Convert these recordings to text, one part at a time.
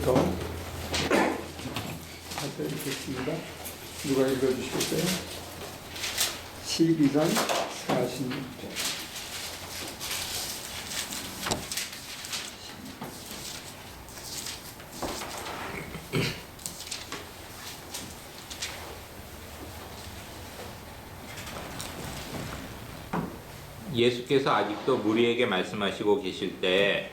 1절부터 하도록 하겠습니다. 누가 읽어주시겠어요? 12장 46절. 예수께서 아직도 무리에게 말씀하시고 계실 때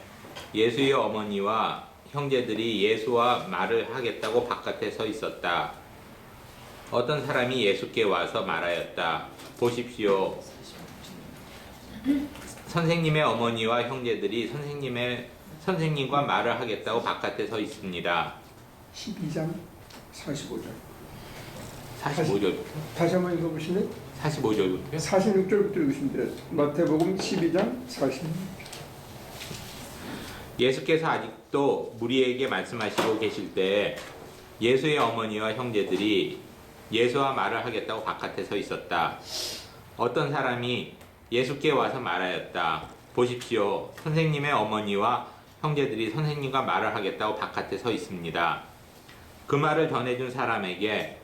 예수의 어머니와 형제들이 예수와 말을 하겠다고 바깥에 서 있었다. 어떤 사람이 예수께 와서 말하였다. 보십시오. 선생님의 어머니와 형제들이 선생님과 말을 하겠다고 바깥에 서 있습니다. 12장 45절. 45절. 다시 한번 읽어보실래요? 45절부터요? 46절부터 읽으시면 돼요. 마태복음 12장 46절. 예수께서 아직도 무리에게 말씀하시고 계실 때 예수의 어머니와 형제들이 예수와 말을 하겠다고 바깥에 서 있었다. 어떤 사람이 예수께 와서 말하였다. 보십시오. 선생님의 어머니와 형제들이 선생님과 말을 하겠다고 바깥에 서 있습니다. 그 말을 전해준 사람에게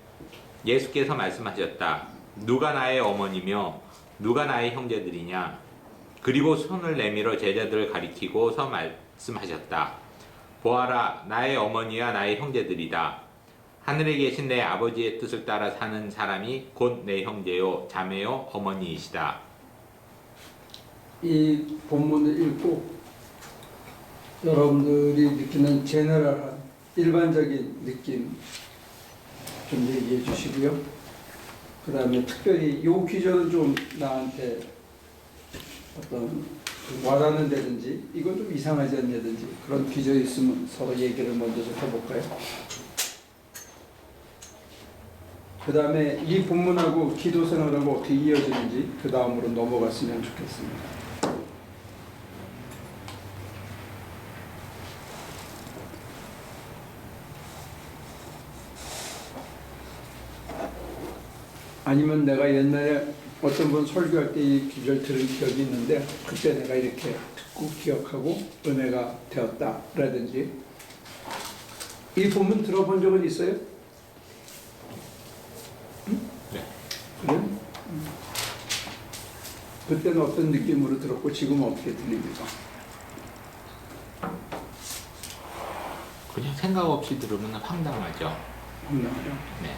예수께서 말씀하셨다. 누가 나의 어머니며 누가 나의 형제들이냐? 그리고 손을 내밀어 제자들을 가리키고서 말씀하셨다. 보아라, 나의 어머니와 나의 형제들이다. 하늘에 계신 내 아버지의 뜻을 따라 사는 사람이 곧 내 형제요, 자매요, 어머니이시다. 이 본문을 읽고 여러분들이 느끼는 제너럴한 일반적인 느낌 좀 얘기해 주시고요. 그 다음에 특별히 이 귀절은 좀 나한테 어떤 와닿는다든지 이건 좀 이상하지 않냐든지 그런 귀절이 있으면 서로 얘기를 먼저 좀 해볼까요? 그 다음에 이 본문하고 기도 생활하고 어떻게 이어지는지 그 다음으로 넘어갔으면 좋겠습니다. 아니면 내가 옛날에 어떤 분 설교할 때 이 기절 들은 기억이 있는데 그때 내가 이렇게 듣고 기억하고 은혜가 되었다 라든지 이 본문 들어본 적은 있어요? 응? 네. 그래? 그때는 어떤 느낌으로 들었고 지금은 어떻게 들립니까? 그냥 생각 없이 들으면 황당하죠. 황당하죠? 네.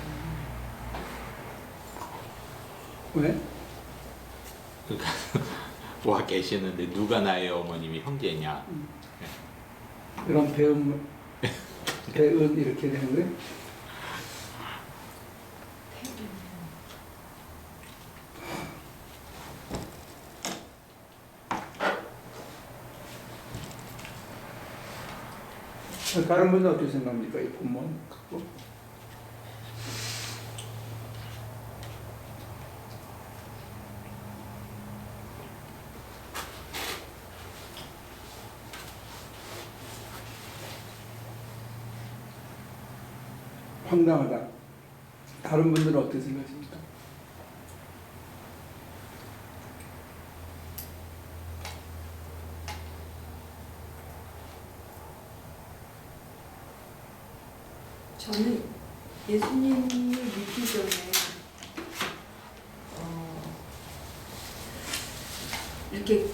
왜? 그러니까 와 계시는데 누가 나의 어머님이 형제냐? 이런 배은 이렇게 되는 거예요? 다른 분은 어떻게 생각합니까? 이 본문 갖고? 황당하다. 다른 분들은 어떻게 생각하십니까? 저는 예수님을 믿기 전에 이렇게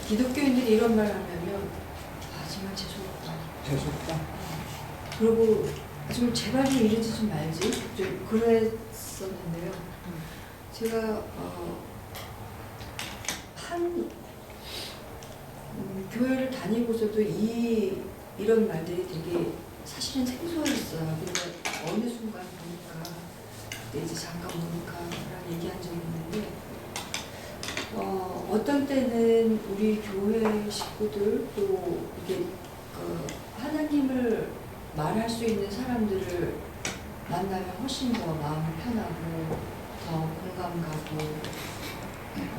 기독교인들이 이런 말 하면 정말 재수없다. 재수없다. 그리고 좀 제발 좀 이러지 좀 말지 좀 그랬었는데요. 제가 한 교회를 다니고서도 이런 말들이 되게 사실은 생소했어요. 근데 어느 순간 보니까 그때 이제 잠깐 보니까 그런 얘기한 적이 있는데 어떤 때는 우리 교회 식구들 또 이게 하나님을 말할 수 있는 사람들을 만나면 훨씬 더 마음이 편하고 더 공감 가고 그리고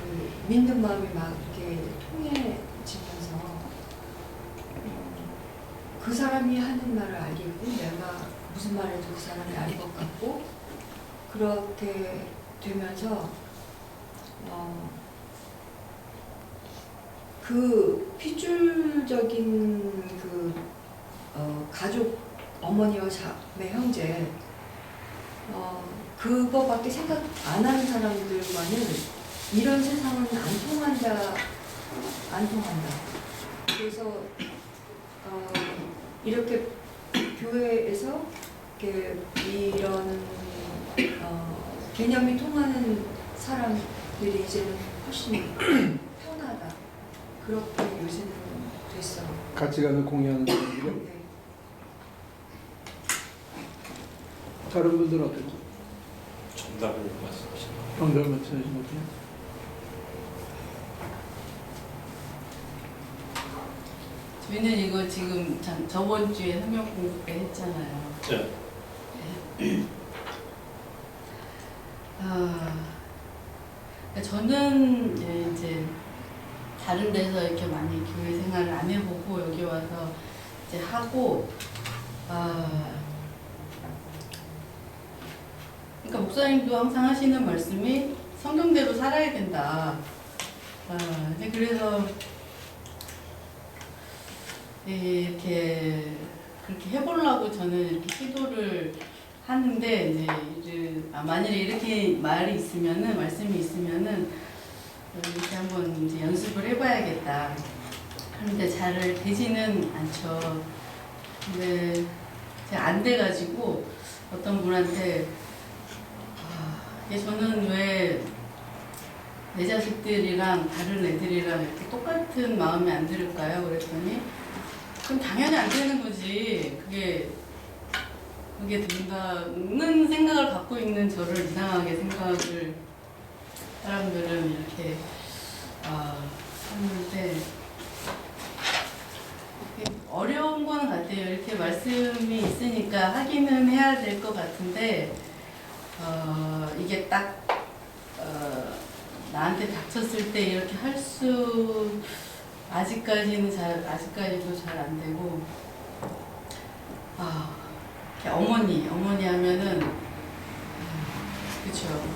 그 믿는 마음이 막 이렇게 통해지면서 그 사람이 하는 말을 알겠고 내가 무슨 말해도 그 사람이 알 것 같고 그렇게 되면서 그 핏줄적인 그 가족 어머니와 자매 형제 그거밖에 생각 안 하는 사람들과는 이런 세상은 안 통한다. 그래서 이렇게 교회에서 이렇게 이런 개념이 통하는 사람들이 이제는 훨씬 편하다. 그렇게 요새는 됐어. 같이 가는 공연 중이요. 네. 다른 분들은 어떻게? 정답을 말씀하시는 정답 맞춰주신 거죠? 저희는 이거 지금 저번 주에 성경 공부 때 했잖아요. 네. 저는 이제 다른 데서 이렇게 많이 교회 생활을 안 해보고 여기 와서 이제 하고, 그러니까 목사님도 항상 하시는 말씀이 성경대로 살아야 된다. 그래서 이렇게 그렇게 해보려고 저는 이렇게 시도를 하는데 이제 만일에 이렇게 말이 있으면은 말씀이 있으면은 이렇게 한번 이제 연습을 해봐야겠다. 그런데 잘 되지는 않죠. 근데 제가 안 돼가지고 어떤 분한테 저는 왜 내 자식들이랑 다른 애들이랑 이렇게 똑같은 마음이 안 들을까요? 그랬더니 그럼 당연히 안 되는 거지. 그게 된다는 생각을 갖고 있는 저를 이상하게 생각을 사람들은 이렇게 하는데 어려운 건 같아요. 이렇게 말씀이 있으니까 하기는 해야 될 것 같은데 이게 딱 나한테 닥쳤을 때 이렇게 할 수 아직까지도 잘 안 되고 어머니 하면은 그렇죠.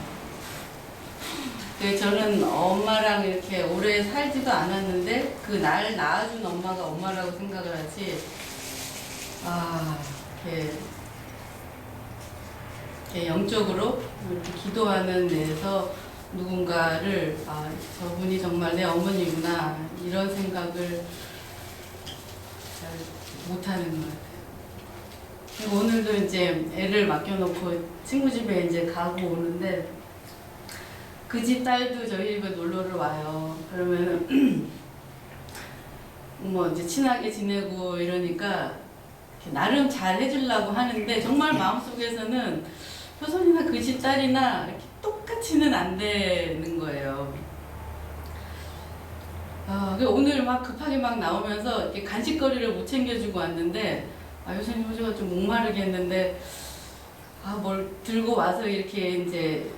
저는 엄마랑 이렇게 오래 살지도 않았는데 그 날 낳아준 엄마가 엄마라고 생각을 하지. 이렇게 영적으로 이렇게 기도하는 데에서 누군가를 저분이 정말 내 어머니구나 이런 생각을 잘 못하는 것 같아요. 오늘도 이제 애를 맡겨놓고 친구 집에 이제 가고 오는데 그 집 딸도 저희 집에 놀러를 와요. 그러면은 뭐 이제 친하게 지내고 이러니까 나름 잘 해주려고 하는데 정말 마음속에서는 효선이나 그 집 딸이나 이렇게 똑같이는 안 되는 거예요. 오늘 막 급하게 막 나오면서 이렇게 간식거리를 못 챙겨주고 왔는데 효선이 호주가 좀 목마르겠는데 뭘 들고 와서 이렇게 이제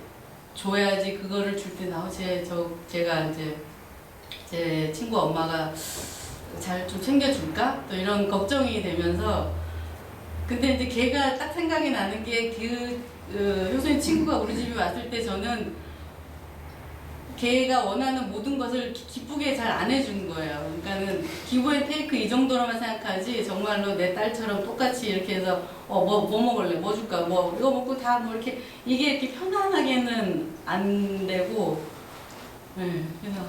줘야지. 그거를 줄 때 제가 이제 제 친구 엄마가 잘 좀 챙겨줄까? 또 이런 걱정이 되면서 근데 이제 걔가 딱 생각이 나는 게 효선이 친구가 우리 집에 왔을 때 저는 걔가 원하는 모든 것을 기쁘게 잘 안 해주는 거예요. 그러니까는 기브앤 테이크 이 정도로만 생각하지 정말로 내 딸처럼 똑같이 이렇게 해서 뭐 먹을래? 뭐 줄까? 뭐 이거 먹고 다 뭐 이렇게 이게 이렇게 편안하게는 안 되고 그래서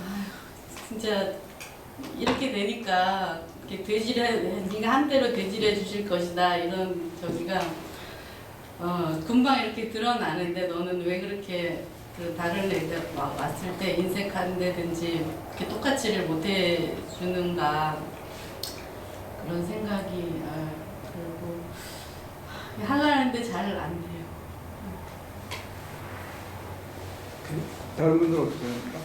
진짜 이렇게 되니까 이렇게 네가 한때로 되질해 주실 것이다 이런 저기가 금방 이렇게 드러나는데 너는 왜 그렇게 다른 애들 왔을 때 인색한다든지 이렇게 똑같이를 못 해주는가 그런 생각이 그리고 하려는데 잘 안 돼요. 다른 분들은 어떻게 합니까?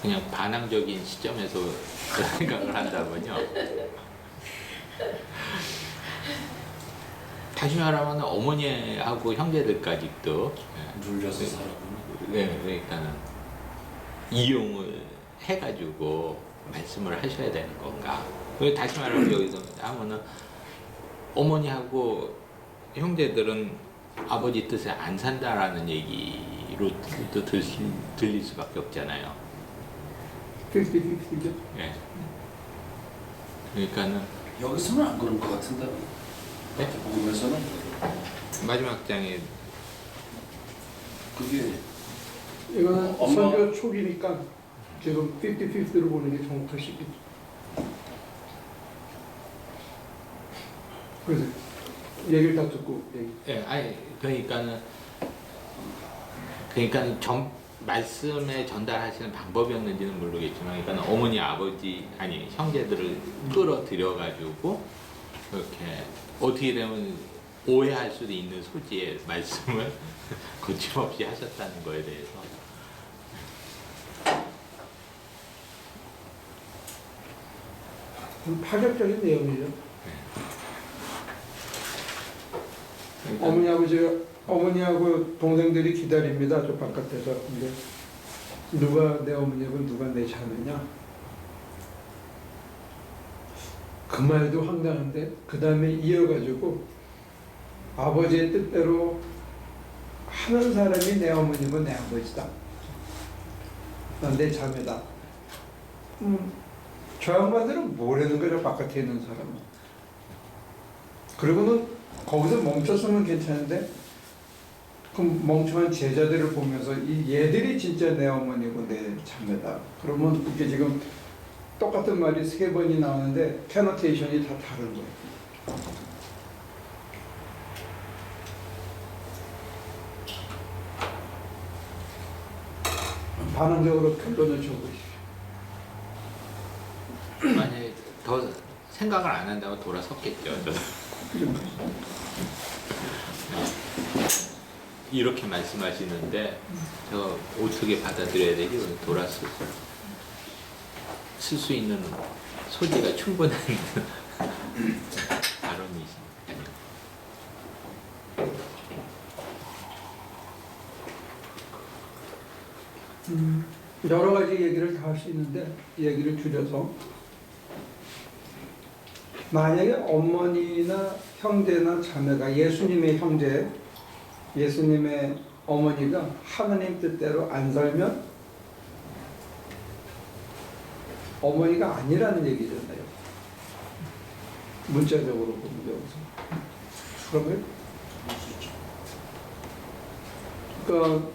그냥 반항적인 시점에서 그 생각을 한다면요. 다시 말하면 어머니하고 형제들까지도 눌려서 살아보는. 네, 그러니까는 이용을 해가지고 말씀을 하셔야 되는 건가? 다시 말하면 여기서 하면은 어머니하고 형제들은 아버지 뜻에 안 산다라는 얘기로 또 들릴 수밖에 없잖아요. 50-50죠. 예. 그러니까는 여기서는 안 그럴 것 같은데. 네? 복음에서는 마지막 장에 그게 이거는 엄마- 선교 초기니까 지금 50-50로 보는 게 정확할 수 있겠죠. 그래서 얘기를 다 듣고 얘기. 예, 아니 그러니까는 말씀에 전달하시는 방법이었는지는 모르겠지만, 그러니까 어머니, 아버지, 아니 형제들을 끌어들여 가지고 이렇게 어떻게 되면 오해할 수도 있는 소지의 말씀을 거침없이 하셨다는 거에 대해서. 좀 파격적인 내용이죠. 그러니까 어머니하고 동생들이 기다립니다. 저 바깥에서. 근데 누가 내 어머니고 누가 내 자매냐? 그 말도 황당한데 그 다음에 이어가지고 아버지의 뜻대로 하는 사람이 내 어머니고 내 아버지다. 난 내 자매다. 저 양반들은 뭐라는 거죠? 바깥에 있는 사람은. 그리고는 거기서 멈췄으면 괜찮은데 그 멍청한 제자들을 보면서 이 얘들이 진짜 내 어머니고 내 자매다. 그러면 이게 지금 똑같은 말이 3번이 나오는데 캐노테이션이 다 다른 거예요. 반응적으로 결론을 적으십시오. 만약에 더 생각을 안 한다고 돌아섰겠죠. 이렇게 말씀하시는데 저 어떻게 받아들여야 되지? 돌아서 쓸 수 있는 소지가 충분한 발언이십니다. 여러 가지 얘기를 다 할 수 있는데 얘기를 줄여서 만약에 어머니나 형제나 자매가 예수님의 형제, 예수님의 어머니가 하나님 뜻대로 안 살면 어머니가 아니라는 얘기잖아요. 문자적으로 보면 여기서. 그러면 그러니까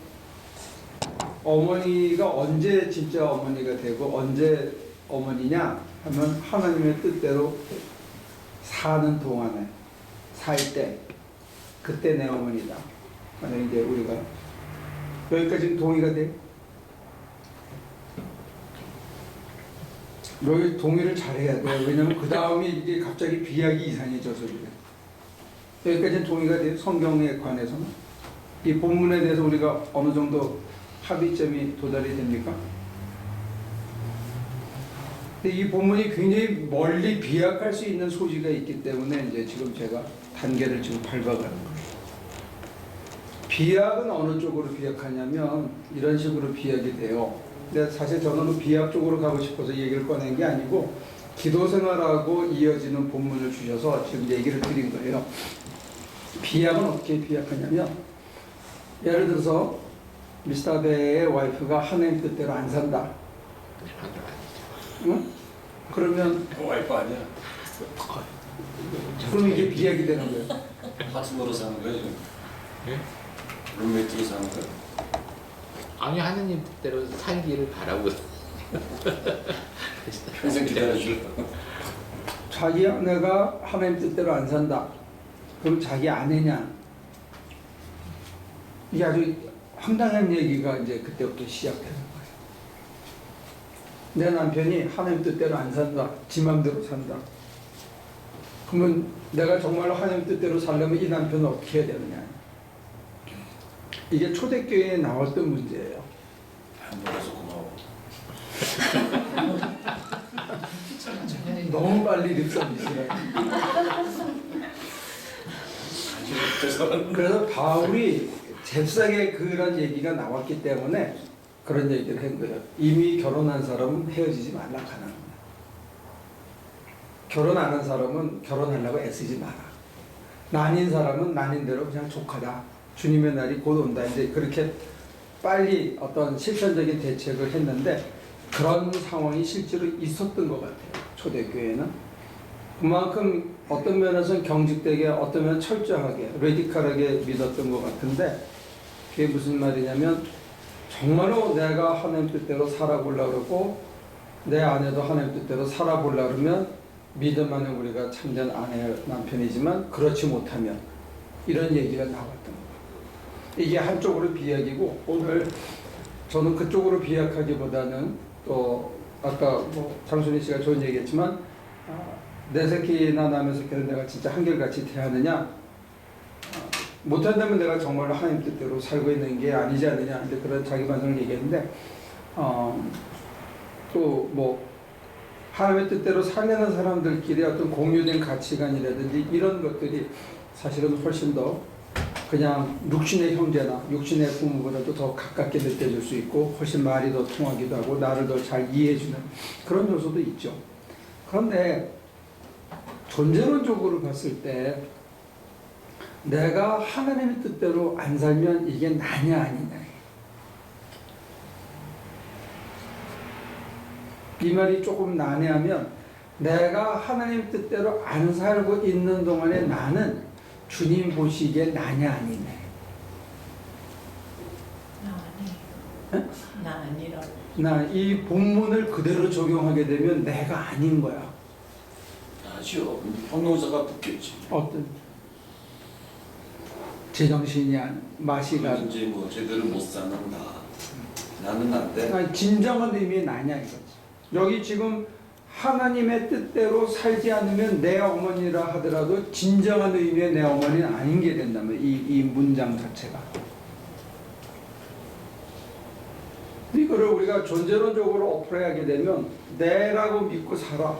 어머니가 언제 진짜 어머니가 되고 언제 어머니냐 하면 하나님의 뜻대로 사는 동안에 살 때 그때 내 어머니다. 만약 이제 우리가 여기까지 동의가 돼? 여기 동의를 잘해야 돼요. 왜냐면 그 다음에 이게 갑자기 비약이 이상해져서 그래. 여기까지는 동의가 돼요. 성경에 관해서는. 이 본문에 대해서 우리가 어느 정도 합의점이 도달이 됩니까? 근데 이 본문이 굉장히 멀리 비약할 수 있는 소지가 있기 때문에 이제 지금 제가 단계를 지금 밟아가는 거예요. 비약은 어느 쪽으로 비약하냐면 이런 식으로 비약이 돼요. 근데 사실 저는 비약 쪽으로 가고 싶어서 얘기를 꺼낸 게 아니고 기도 생활하고 이어지는 본문을 주셔서 지금 얘기를 드린 거예요. 비약은 어떻게 비약하냐면 예를 들어서 미스터 베의 와이프가 하나님 뜻대로 안 산다. 응? 그러면 와이프 아니야. 그럼 이게 비약이 되는 거예요. 파트너로 사는 거야 지금. 예? 룸메이트로 사는 거야. 아니 하느님 뜻대로 살기를 바라고 평생 기다려줄. 자기 아내가 하나님 뜻대로 안 산다. 그럼 자기 아내냐? 이게 아주 황당한 얘기가 이제 그때부터 시작되는 거예요. 내 남편이 하나님 뜻대로 안 산다. 지 맘대로 산다. 그러면 내가 정말로 하나님 뜻대로 살려면 이 남편은 어떻게 해야 되느냐. 이게 초대교회에 나왔던 문제예요. 한번에서 고마워. 너무 빨리 립서비스를. 그래서 바울이 잽싸게 그런 얘기가 나왔기 때문에 그런 얘기를 한 거예요. 이미 결혼한 사람은 헤어지지 말라 하는 거예요. 결혼 안 한 사람은 결혼하려고 애쓰지 마라. 나뉜 사람은 나뉜 대로 그냥 족하다. 주님의 날이 곧 온다. 이제 그렇게 빨리 어떤 실천적인 대책을 했는데 그런 상황이 실제로 있었던 것 같아요. 초대교회는. 그만큼 어떤 면에서는 경직되게 어떤 면은 철저하게 레디컬하게 믿었던 것 같은데 그게 무슨 말이냐면 정말로 내가 하나님 뜻대로 살아보려고 그러고 내 아내도 하나님 뜻대로 살아보려고 그러면 믿음 안에 우리가 참된 아내 남편이지만 그렇지 못하면 이런 얘기가 나왔던 거예요. 이게 한쪽으로 비약이고 오늘 저는 그쪽으로 비약하기보다는 또 아까 뭐 장순희 씨가 좋은 얘기했지만 내 새끼나 남의 새끼를 내가 진짜 한결같이 대하느냐 못한다면 내가 정말로 하나님 뜻대로 살고 있는 게 아니지 않느냐 근데 그런 자기 반성을 얘기했는데 또 뭐 하나님의 뜻대로 살려는 사람들끼리 어떤 공유된 가치관이라든지 이런 것들이 사실은 훨씬 더 그냥 육신의 형제나 육신의 부모보다도 더 가깝게 느껴질 수 있고 훨씬 말이 더 통하기도 하고 나를 더 잘 이해해주는 그런 요소도 있죠. 그런데 존재론적으로 봤을 때 내가 하나님의 뜻대로 안 살면 이게 나냐 아니냐 이 말이 조금 난해하면 내가 하나님 뜻대로 안 살고 있는 동안에 나는 주님 보시기에 나냐 아니냐 나 아니라. 나 이 본문을 그대로 적용하게 되면 내가 아닌 거야. 아죠. 형용사가 붙겠지. 어떤 제정신이 맛이 가 이제 뭐 제대로 못 사는다. 나는 난데. 진정한 의미의 나냐 이거지. 여기 지금 하나님의 뜻대로 살지 않으면 내 어머니라 하더라도 진정한 의미의 내 어머니는 아닌 게 된다면 이 문장 자체가 이거를 우리가 존재론적으로 어플하게 되면 내라고 믿고 살아.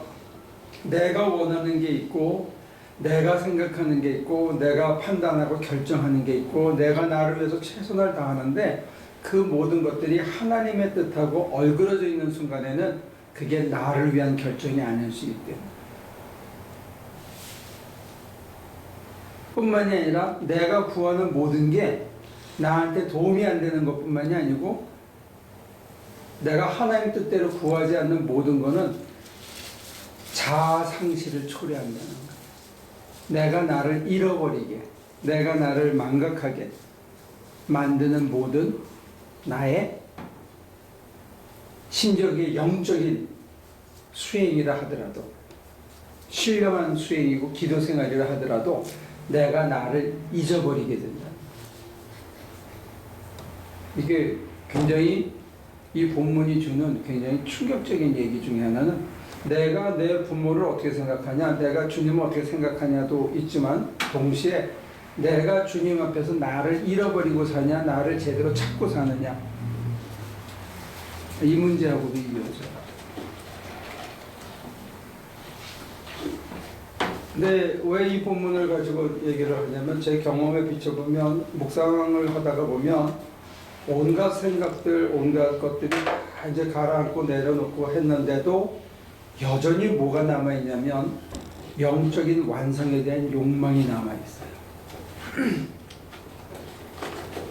내가 원하는 게 있고 내가 생각하는 게 있고 내가 판단하고 결정하는 게 있고 내가 나를 위해서 최선을 다하는데 그 모든 것들이 하나님의 뜻하고 얼그러져 있는 순간에는 그게 나를 위한 결정이 아닐 수 있대. 뿐만이 아니라 내가 구하는 모든 게 나한테 도움이 안 되는 것뿐만이 아니고 내가 하나님 뜻대로 구하지 않는 모든 거는 자아 상실을 초래한다는 거야. 내가 나를 잃어버리게, 내가 나를 망각하게 만드는 모든 나의 심지어 그게 영적인 수행이라 하더라도 신령한 수행이고 기도 생활이라 하더라도 내가 나를 잊어버리게 된다. 이게 굉장히 이 본문이 주는 굉장히 충격적인 얘기 중에 하나는 내가 내 부모를 어떻게 생각하냐, 내가 주님을 어떻게 생각하냐도 있지만 동시에 내가 주님 앞에서 나를 잃어버리고 사냐, 나를 제대로 찾고 사느냐 이 문제하고도 이어져요. 근데 왜 이 본문을 가지고 얘기를 하냐면 제 경험에 비춰보면 묵상을 하다가 보면 온갖 생각들, 온갖 것들이 다 이제 가라앉고 내려놓고 했는데도 여전히 뭐가 남아있냐면 영적인 완성에 대한 욕망이 남아있어요.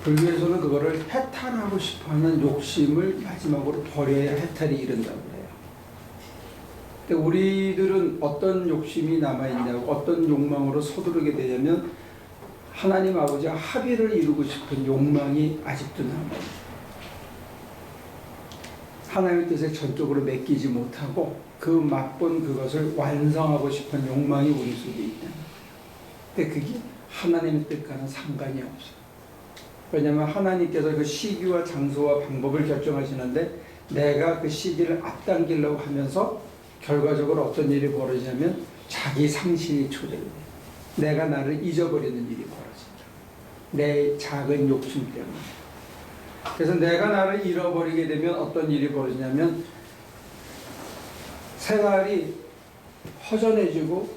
불교에서는 그거를 해탈하고 싶어하는 욕심을 마지막으로 버려야 해탈이 이른다고 그래요. 근데 우리들은 어떤 욕심이 남아있냐고 어떤 욕망으로 서두르게 되냐면 하나님 아버지와 합의를 이루고 싶은 욕망이 아직도 남아있어요. 하나님의 뜻에 전적으로 맡기지 못하고 그 맛본 그것을 완성하고 싶은 욕망이 우리 속에 있다. 근데 그게 하나님의 뜻과는 상관이 없어요. 왜냐하면 하나님께서 그 시기와 장소와 방법을 결정하시는데 내가 그 시기를 앞당기려고 하면서 결과적으로 어떤 일이 벌어지냐면 자기 상실이 초래돼요. 내가 나를 잊어버리는 일이 벌어진다. 내 작은 욕심 때문에. 그래서 내가 나를 잃어버리게 되면 어떤 일이 벌어지냐면 생활이 허전해지고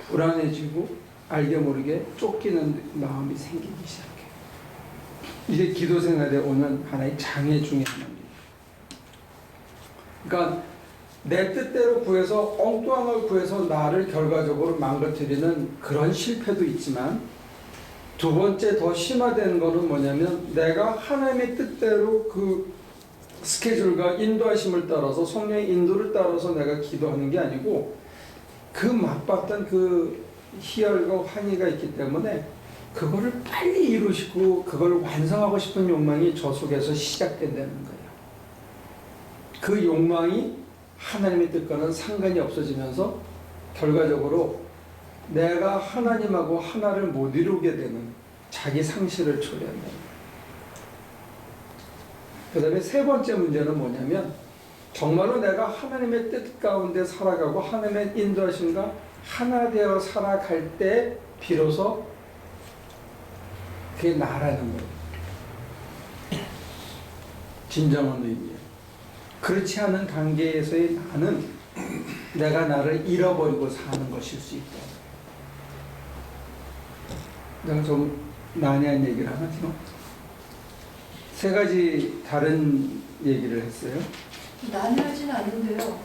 불안해지고 알게 모르게 쫓기는 마음이 생기기 시작해요. 이게 기도 생활에 오는 하나의 장애 중에 하나입니다. 그러니까 내 뜻대로 구해서 엉뚱한 걸 구해서 나를 결과적으로 망가뜨리는 그런 실패도 있지만, 두 번째 더 심화된 거는 뭐냐면 내가 하나님의 뜻대로 그 스케줄과 인도하심을 따라서 성령의 인도를 따라서 내가 기도하는 게 아니고 그 맞받던 그 희열과 환희가 있기 때문에 그거를 빨리 이루시고 그걸 완성하고 싶은 욕망이 저 속에서 시작된다는 거예요. 그 욕망이 하나님의 뜻과는 상관이 없어지면서 결과적으로 내가 하나님하고 하나를 못 이루게 되는 자기 상실을 초래한다는 거예요. 그 다음에 세 번째 문제는 뭐냐면 정말로 내가 하나님의 뜻 가운데 살아가고 하나님의 인도하심과 하나 되어 살아갈 때 비로소 그게 나라는 거예요. 진정한 의미예요. 그렇지 않은 관계에서의 나는 내가 나를 잃어버리고 사는 것일 수 있다. 내가 좀 난해한 얘기를 하나 지금 세 가지 다른 얘기를 했어요. 난해하진 않은데요.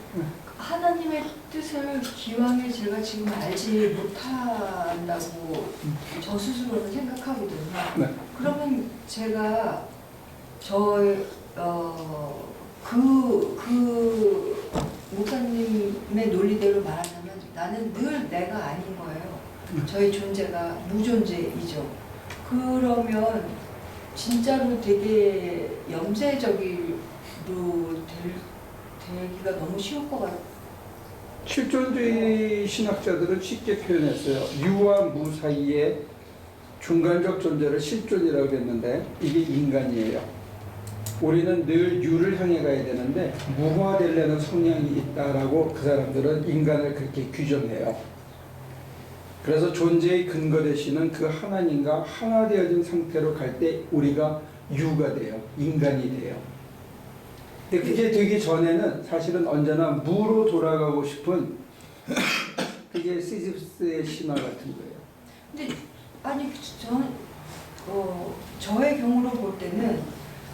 하나님의 뜻을 기왕에 제가 지금 알지 못한다고 저 스스로는 생각하거든요. 네. 그러면 제가 그 목사님의 논리대로 말하자면 나는 늘 내가 아닌 거예요. 저의 존재가 무존재이죠. 그러면 진짜로 되게 염세적으로 되기가 너무 쉬울 것 같아요. 실존주의 신학자들은 쉽게 표현했어요. 유와 무 사이의 중간적 존재를 실존이라고 했는데 이게 인간이에요. 우리는 늘 유를 향해 가야 되는데 무화되려는 성향이 있다라고 그 사람들은 인간을 그렇게 규정해요. 그래서 존재의 근거 되시는 그 하나님과 하나 되어진 상태로 갈 때 우리가 유가 돼요. 인간이 돼요. 근데 그게 되기 전에는 사실은 언제나 무로 돌아가고 싶은 그게 시지프스의 신화 같은 거예요. 근데 아니 저의 경우로 볼 때는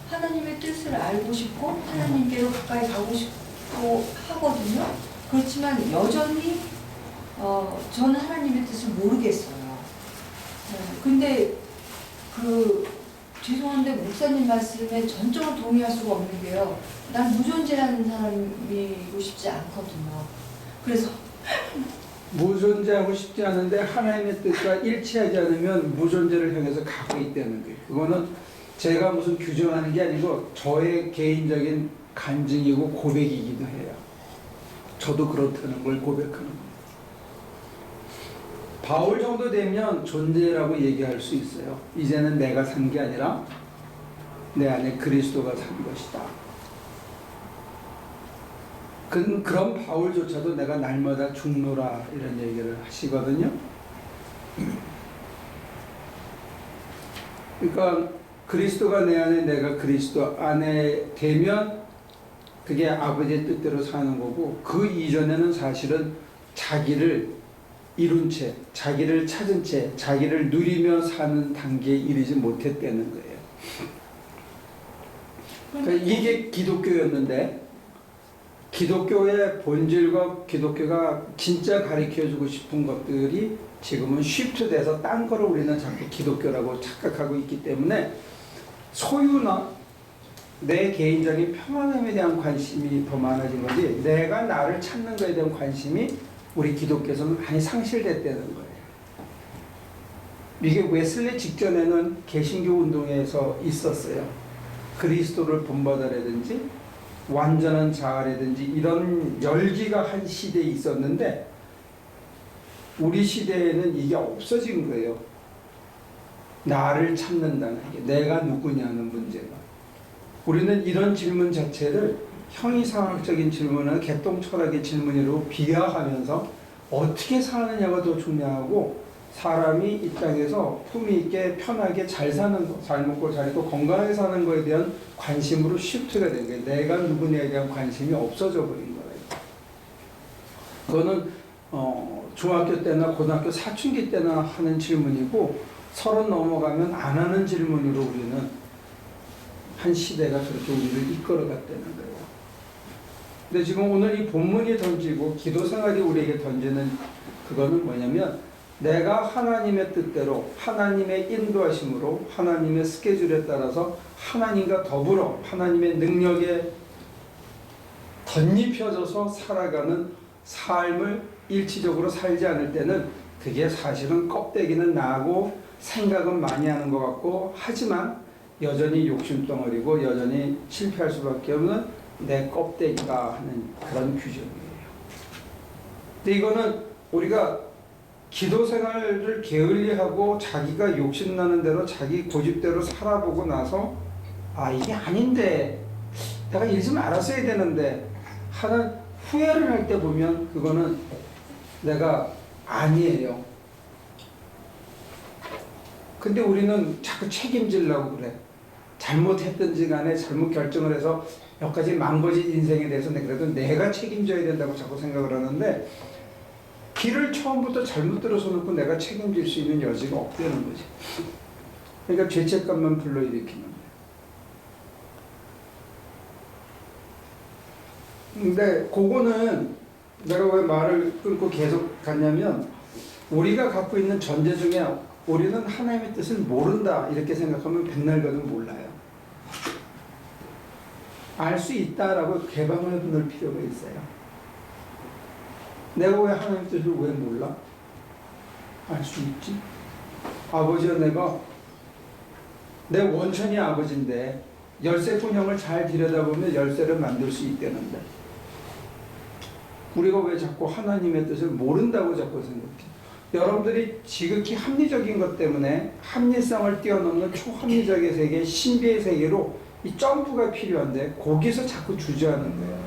하나님의 뜻을 알고 싶고 하나님께로 가까이 가고 싶고 하거든요. 그렇지만 여전히 저는 하나님의 뜻을 모르겠어요. 근데 죄송한데 목사님 말씀에 전적으로 동의할 수가 없는 게요. 난 무존재라는 사람이고 싶지 않거든요. 그래서 무존재하고 싶지 않은데 하나님의 뜻과 일치하지 않으면 무존재를 향해서 가고 있다는 거예요. 그거는 제가 무슨 규정하는 게 아니고 저의 개인적인 간증이고 고백이기도 해요. 저도 그렇다는 걸 고백하는 거예요. 바울 정도 되면 존재라고 얘기할 수 있어요. 이제는 내가 산 게 아니라 내 안에 그리스도가 산 것이다. 그런 바울조차도 내가 날마다 죽노라 이런 얘기를 하시거든요. 그러니까 그리스도가 내 안에 내가 그리스도 안에 되면 그게 아버지의 뜻대로 사는 거고 그 이전에는 사실은 자기를 이룬 채, 자기를 찾은 채, 자기를 누리며 사는 단계에 이르지 못했다는 거예요. 그러니까 이게 기독교였는데 기독교의 본질과 기독교가 진짜 가르쳐주고 싶은 것들이 지금은 쉬프트돼서 딴 거를 우리는 자꾸 기독교라고 착각하고 있기 때문에 소유나 내 개인적인 평안함에 대한 관심이 더 많아진 거지 내가 나를 찾는 것에 대한 관심이 우리 기독교에서는 많이 상실됐다는 거예요. 이게 웨슬리 직전에는 개신교 운동에서 있었어요. 그리스도를 본받아라든지 완전한 자아라든지 이런 열기가 한 시대에 있었는데 우리 시대에는 이게 없어진 거예요. 나를 찾는다는 게 내가 누구냐는 문제가. 우리는 이런 질문 자체를 형이상학적인 질문은 개똥철학의 질문으로 비하하면서 어떻게 사느냐가 더 중요하고 사람이 이 땅에서 품위 있게 편하게 잘 사는 거, 잘 먹고 잘 입고 건강하게 사는 거에 대한 관심으로 시프트가 된 거예요. 내가 누구냐에 대한 관심이 없어져 버린 거예요. 그거는 중학교 때나 고등학교 사춘기 때나 하는 질문이고 30 넘어가면 안 하는 질문으로 우리는 한 시대가 그렇게 우리를 이끌어갔다는 거예요. 근데 지금 오늘 이 본문이 던지고 기도 생활이 우리에게 던지는 그거는 뭐냐면 내가 하나님의 뜻대로 하나님의 인도하심으로 하나님의 스케줄에 따라서 하나님과 더불어 하나님의 능력에 덧입혀져서 살아가는 삶을 일치적으로 살지 않을 때는 그게 사실은 껍데기는 나고 생각은 많이 하는 것 같고 하지만 여전히 욕심덩어리고 여전히 실패할 수밖에 없는 내 껍데기가 하는 그런 규정이에요. 근데 이거는 우리가 기도 생활을 게을리하고 자기가 욕심나는 대로 자기 고집대로 살아보고 나서 아 이게 아닌데 내가 이러지 말았어야 되는데 하는 후회를 할 때 보면 그거는 내가 아니에요. 근데 우리는 자꾸 책임지려고 그래. 잘못했든지 간에 잘못 결정을 해서 몇 가지 망가진 인생에 대해서 그래도 내가 책임져야 된다고 자꾸 생각을 하는데 길을 처음부터 잘못 들어서 놓고 내가 책임질 수 있는 여지가 없다는 거지. 그러니까 죄책감만 불러일으키는 거야. 근데 그거는 내가 왜 말을 끊고 계속 갔냐면 우리가 갖고 있는 전제 중에 우리는 하나님의 뜻을 모른다 이렇게 생각하면 백날 가도 몰라요. 알 수 있다라고 개방을 해볼 필요가 있어요. 내가 왜 하나님의 뜻을 왜 몰라? 알 수 있지. 아버지와 내가 내 원천이 아버지인데 열쇠분형을 잘 들여다보면 열쇠를 만들 수 있다는데 우리가 왜 자꾸 하나님의 뜻을 모른다고 자꾸 생각해? 여러분들이 지극히 합리적인 것 때문에 합리성을 뛰어넘는 초합리적의 세계, 신비의 세계로 이 점프가 필요한데 거기서 자꾸 주저하는 거예요.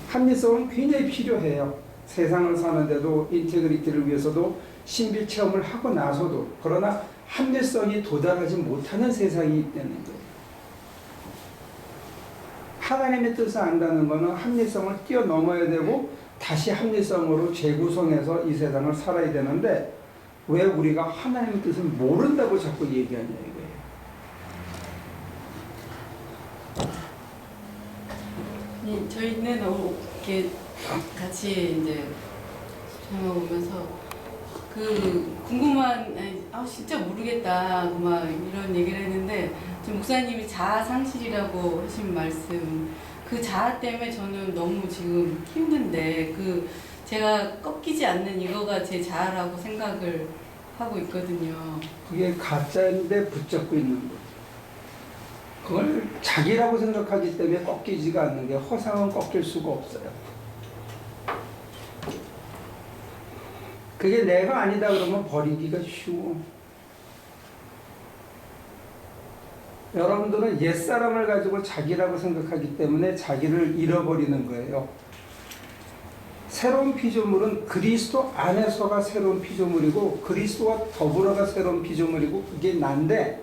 합리성은 굉장히 필요해요. 세상을 사는데도 인테그리티를 위해서도 신비 체험을 하고 나서도 그러나 합리성이 도달하지 못하는 세상이 있다는 거예요. 하나님의 뜻을 안다는 것은 합리성을 뛰어넘어야 되고 다시 합리성으로 재구성해서 이 세상을 살아야 되는데 왜 우리가 하나님의 뜻을 모른다고 자꾸 얘기하냐 이거예요. 저희는 이렇게 같이 이제 생각해보면서 그 궁금한 진짜 모르겠다 막 이런 얘기를 했는데 지금 목사님이 자아 상실이라고 하신 말씀 그 자아 때문에 저는 너무 지금 힘든데 그 제가 꺾이지 않는 이거가 제 자아라고 생각을 하고 있거든요. 그게 가짜인데 붙잡고 있는 거예요. 그걸 자기라고 생각하기 때문에 꺾이지가 않는 게 허상은 꺾일 수가 없어요. 그게 내가 아니다 그러면 버리기가 쉬워. 여러분들은 옛사람을 가지고 자기라고 생각하기 때문에 자기를 잃어버리는 거예요. 새로운 피조물은 그리스도 안에서가 새로운 피조물이고 그리스도와 더불어가 새로운 피조물이고 그게 난데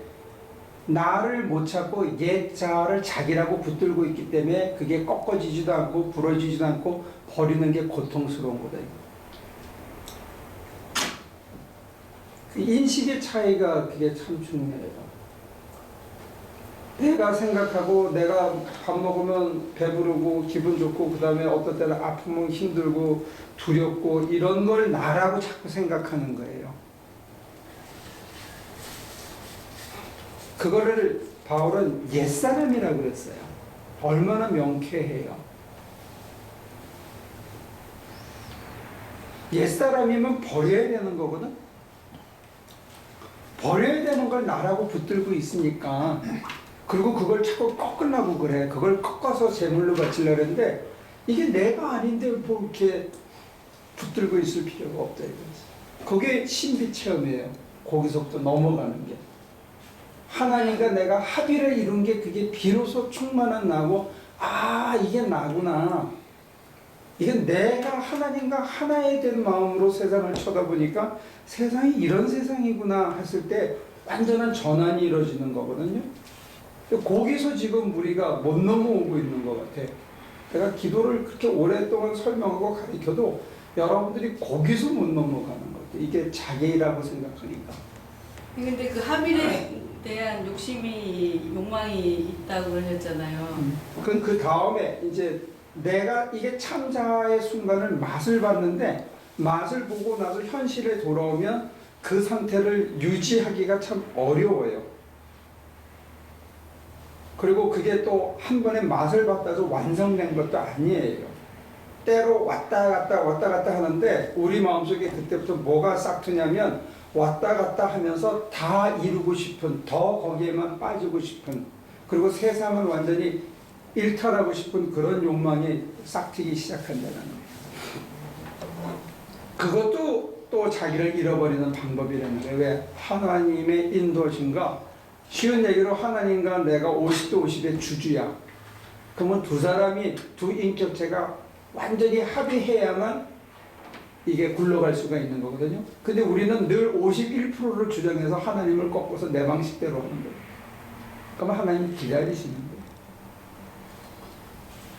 나를 못 찾고 옛 자아를 자기라고 붙들고 있기 때문에 그게 꺾어지지도 않고 부러지지도 않고 버리는 게 고통스러운 거다. 그 인식의 차이가 그게 참 중요해요. 내가 생각하고 내가 밥 먹으면 배부르고 기분 좋고 그 다음에 어떨 때는 아프면 힘들고 두렵고 이런 걸 나라고 자꾸 생각하는 거예요. 그거를 바울은 옛사람이라고 그랬어요. 얼마나 명쾌해요. 옛사람이면 버려야 되는 거거든. 버려야 되는 걸 나라고 붙들고 있으니까 그리고 그걸 자꾸 꺾으려고 그래. 그걸 꺾어서 제물로 바치려고 했는데 이게 내가 아닌데 뭐 이렇게 붙들고 있을 필요가 없다 이거지. 그게 신비 체험이에요. 거기서부터 넘어가는 게. 하나님과 내가 합의를 이룬 게 그게 비로소 충만한 나고 아 이게 나구나. 이건 내가 하나님과 하나에 된 마음으로 세상을 쳐다보니까 세상이 이런 세상이구나 했을 때 완전한 전환이 이루어지는 거거든요. 거기서 지금 우리가 못 넘어오고 있는 것 같아. 내가 기도를 그렇게 오랫동안 설명하고 가르쳐도 여러분들이 거기서 못 넘어가는 것 같아. 이게 자기라고 생각하니까. 근데 그 합의에 대한 욕망이 있다고 그러셨잖아요. 그럼 그 다음에 이제 내가 이게 참자의 순간을 맛을 봤는데 맛을 보고 나서 현실에 돌아오면 그 상태를 유지하기가 참 어려워요. 그리고 그게 또 한 번에 맛을 봤다 해서 완성된 것도 아니에요. 때로 왔다 갔다 하는데 우리 마음속에 그때부터 뭐가 싹 트냐면 왔다 갔다 하면서 다 이루고 싶은, 더 거기에만 빠지고 싶은, 그리고 세상을 완전히 일탈하고 싶은 그런 욕망이 싹 트기 시작한다는 거예요. 그것도 또 자기를 잃어버리는 방법이라는 거예요. 왜? 하나님의 인도신가? 쉬운 얘기로 하나님과 내가 50대 50의 주주야. 그러면 두 사람이, 두 인격체가 완전히 합의해야만 이게 굴러갈 수가 있는 거거든요. 근데 우리는 늘 51%를 주장해서 하나님을 꺾어서 내 방식대로 하는 거예요. 그러면 하나님이 기다리시는 거예요.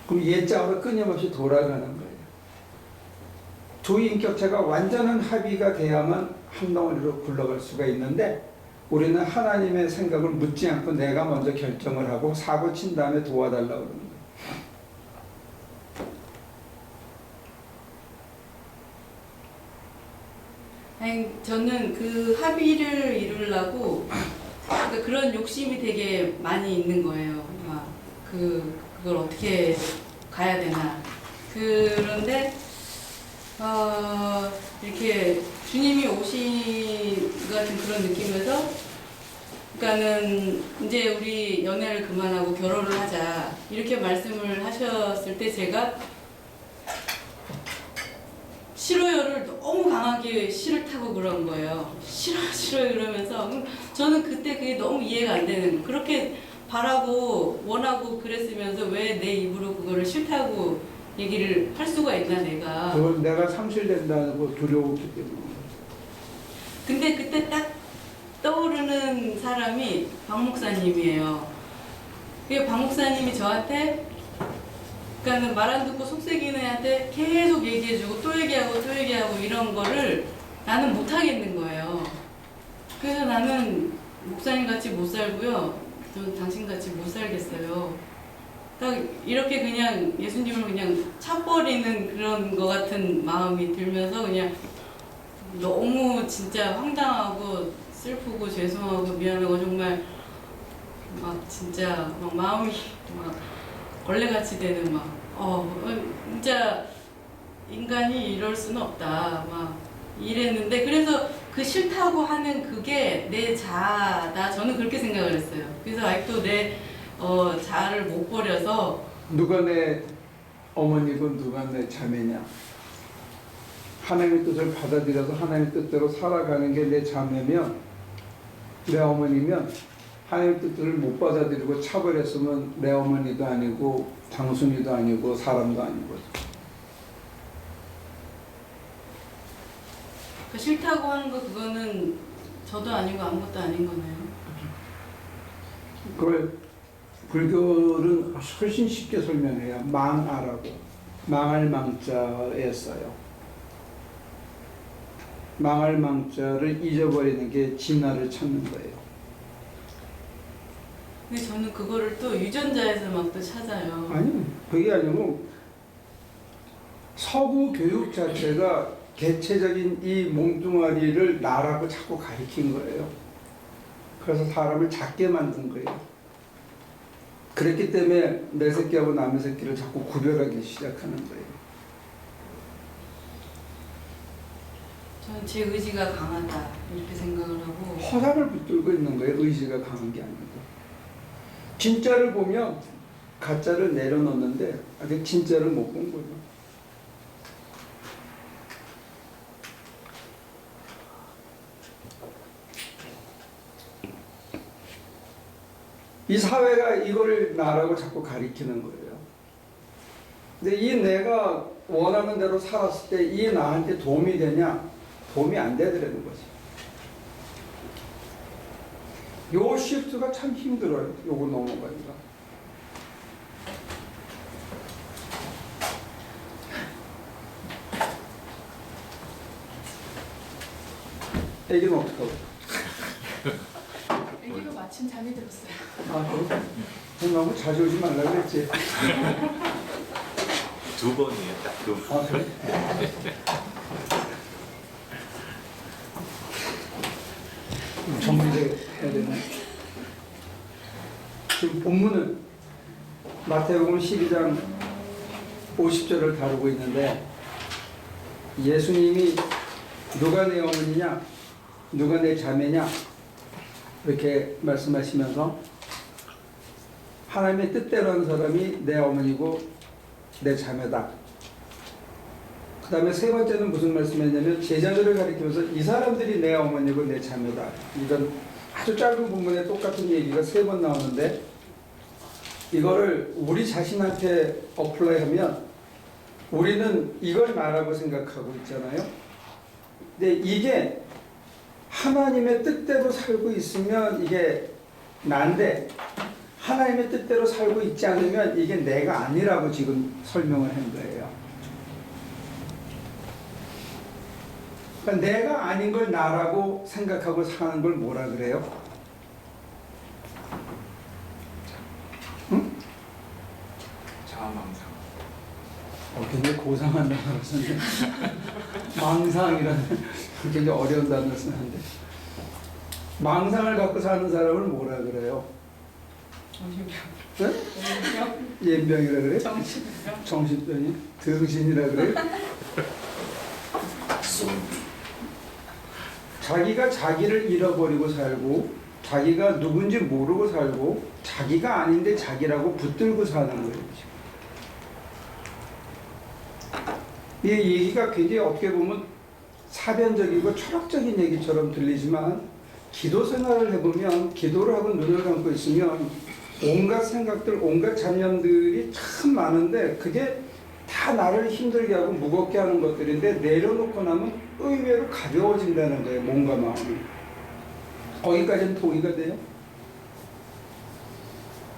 그럼 옛자로 끊임없이 돌아가는 거예요. 두 인격체가 완전한 합의가 돼야만 한 덩어리로 굴러갈 수가 있는데 우리는 하나님의 생각을 묻지 않고 내가 먼저 결정을 하고 사고 친 다음에 도와달라고 그러는 거예요. 아니, 저는 그 합의를 이루려고 그러니까 그런 욕심이 되게 많이 있는 거예요. 막 그걸 어떻게 가야 되나. 그런데 이렇게 주님이 오신 것 같은 그런 느낌에서, 그러니까는 이제 우리 연애를 그만하고 결혼을 하자 이렇게 말씀을 하셨을 때 제가 싫어요를 너무 강하게 싫다고 그런 거예요. 싫어 이러면서 저는 그때 그게 너무 이해가 안 되는 거예요. 그렇게 바라고 원하고 그랬으면서 왜 내 입으로 그거를 싫다고 얘기를 할 수가 있나 내가. 그걸 내가 상실된다고 두려웠기 때문에. 근데 그때 딱 떠오르는 사람이 박 목사님이에요. 그게 박 목사님이 저한테, 그러니까는 말 안 듣고 속삭이는 애한테 계속 얘기해주고 또 얘기하고 이런 거를 나는 못 하겠는 거예요. 그래서 나는 목사님 같이 못 살고요. 저는 당신 같이 못 살겠어요. 딱 이렇게 그냥 예수님을 그냥 차버리는 그런 거 같은 마음이 들면서 그냥 너무 진짜 황당하고 슬프고 죄송하고 미안하고 정말 막 진짜 막 마음이 막 벌레같이 되는 막 진짜 인간이 이럴 수는 없다 막 이랬는데, 그래서 그 싫다고 하는 그게 내 자아다, 저는 그렇게 생각을 했어요. 그래서 아직도 내 자아를 못 버려서 누가 내 어머니고 누가 내 자매냐. 하나님의 뜻을 받아들여서 하나님의 뜻대로 살아가는 게 내 자매면, 내 어머니면, 하나님의 뜻을 못 받아들이고 차버렸으면 내 어머니도 아니고 장순이도 아니고 사람도 아니고. 그 싫다고 하는 거 그거는 저도 아니고 아무것도 아닌 거네요. 그걸 불교는 훨씬 쉽게 설명해요. 망아라고. 망할 망자에 써요. 망할 망자를 잊어버리는 게 진화를 찾는 거예요. 근데 저는 그거를 또 유전자에서 막 또 찾아요. 아니, 그게 아니고 서구 교육 자체가 개체적인 이 몽뚱아리를 나라고 자꾸 가리킨 거예요. 그래서 사람을 작게 만든 거예요. 그랬기 때문에 내 새끼하고 남의 새끼를 자꾸 구별하기 시작하는 거예요. 저는 제 의지가 강하다 이렇게 생각을 하고. 허상을 붙들고 있는 거예요. 의지가 강한 게 아니고. 진짜를 보면 가짜를 내려놓는데 아직 진짜를 못 본 거죠. 이 사회가 이거를 나라고 자꾸 가리키는 거예요. 근데 이 내가 원하는 대로 살았을 때 이 나한테 도움이 되냐? 도움이 안 되더라는 거지. 요 시프트가 참 힘들어요. 요거 넘어가기가. 애기는 어떡하고? 애기도 마침 잠이 들었어요. 아, 그래? 너무 자주 오지 말라 그랬지. 두 번이에요, 딱 두 번. 아, 그래? 정리를 해야 되나? 지금 본문은 마태복음 12장 50절을 다루고 있는데 예수님이 누가 내 어머니냐, 누가 내 자매냐 이렇게 말씀하시면서 하나님의 뜻대로 하는 사람이 내 어머니고 내 자매다. 그 다음에 세 번째는 무슨 말씀이냐면 제자들을 가리키면서 이 사람들이 내 어머니고 내 자매다. 이건 아주 짧은 부분에 똑같은 얘기가 세 번 나오는데 이거를 우리 자신한테 어플라이하면 우리는 이걸 나라고 생각하고 있잖아요. 근데 이게 하나님의 뜻대로 살고 있으면 이게 난데 하나님의 뜻대로 살고 있지 않으면 이게 내가 아니라고 지금 설명을 한 거예요. 그러니까 내가 아닌 걸 나라고 생각하고 사는 걸 뭐라 그래요? 응? 자아망상. 굉장히 고상한 단어를 썼네. 망상이라는 굉장히 어려운 단어를 쓰는데 망상을 갖고 사는 사람을 뭐라 그래요? 네? 예병이라 그래? 정신병이? 등신이라 그래? 자기가 자기를 잃어버리고 살고 자기가 누군지 모르고 살고 자기가 아닌데 자기라고 붙들고 사는 거예요. 이 얘기가 굉장히 어떻게 보면 사변적이고 철학적인 얘기처럼 들리지만 기도 생활을 해보면 기도를 하고 눈을 감고 있으면 온갖 생각들, 온갖 잡념들이 참 많은데 그게 다 나를 힘들게 하고 무겁게 하는 것들인데 내려놓고 나면 의외로 가벼워진다는 거예요. 몸과 마음이. 거기까지는 동의가 돼요?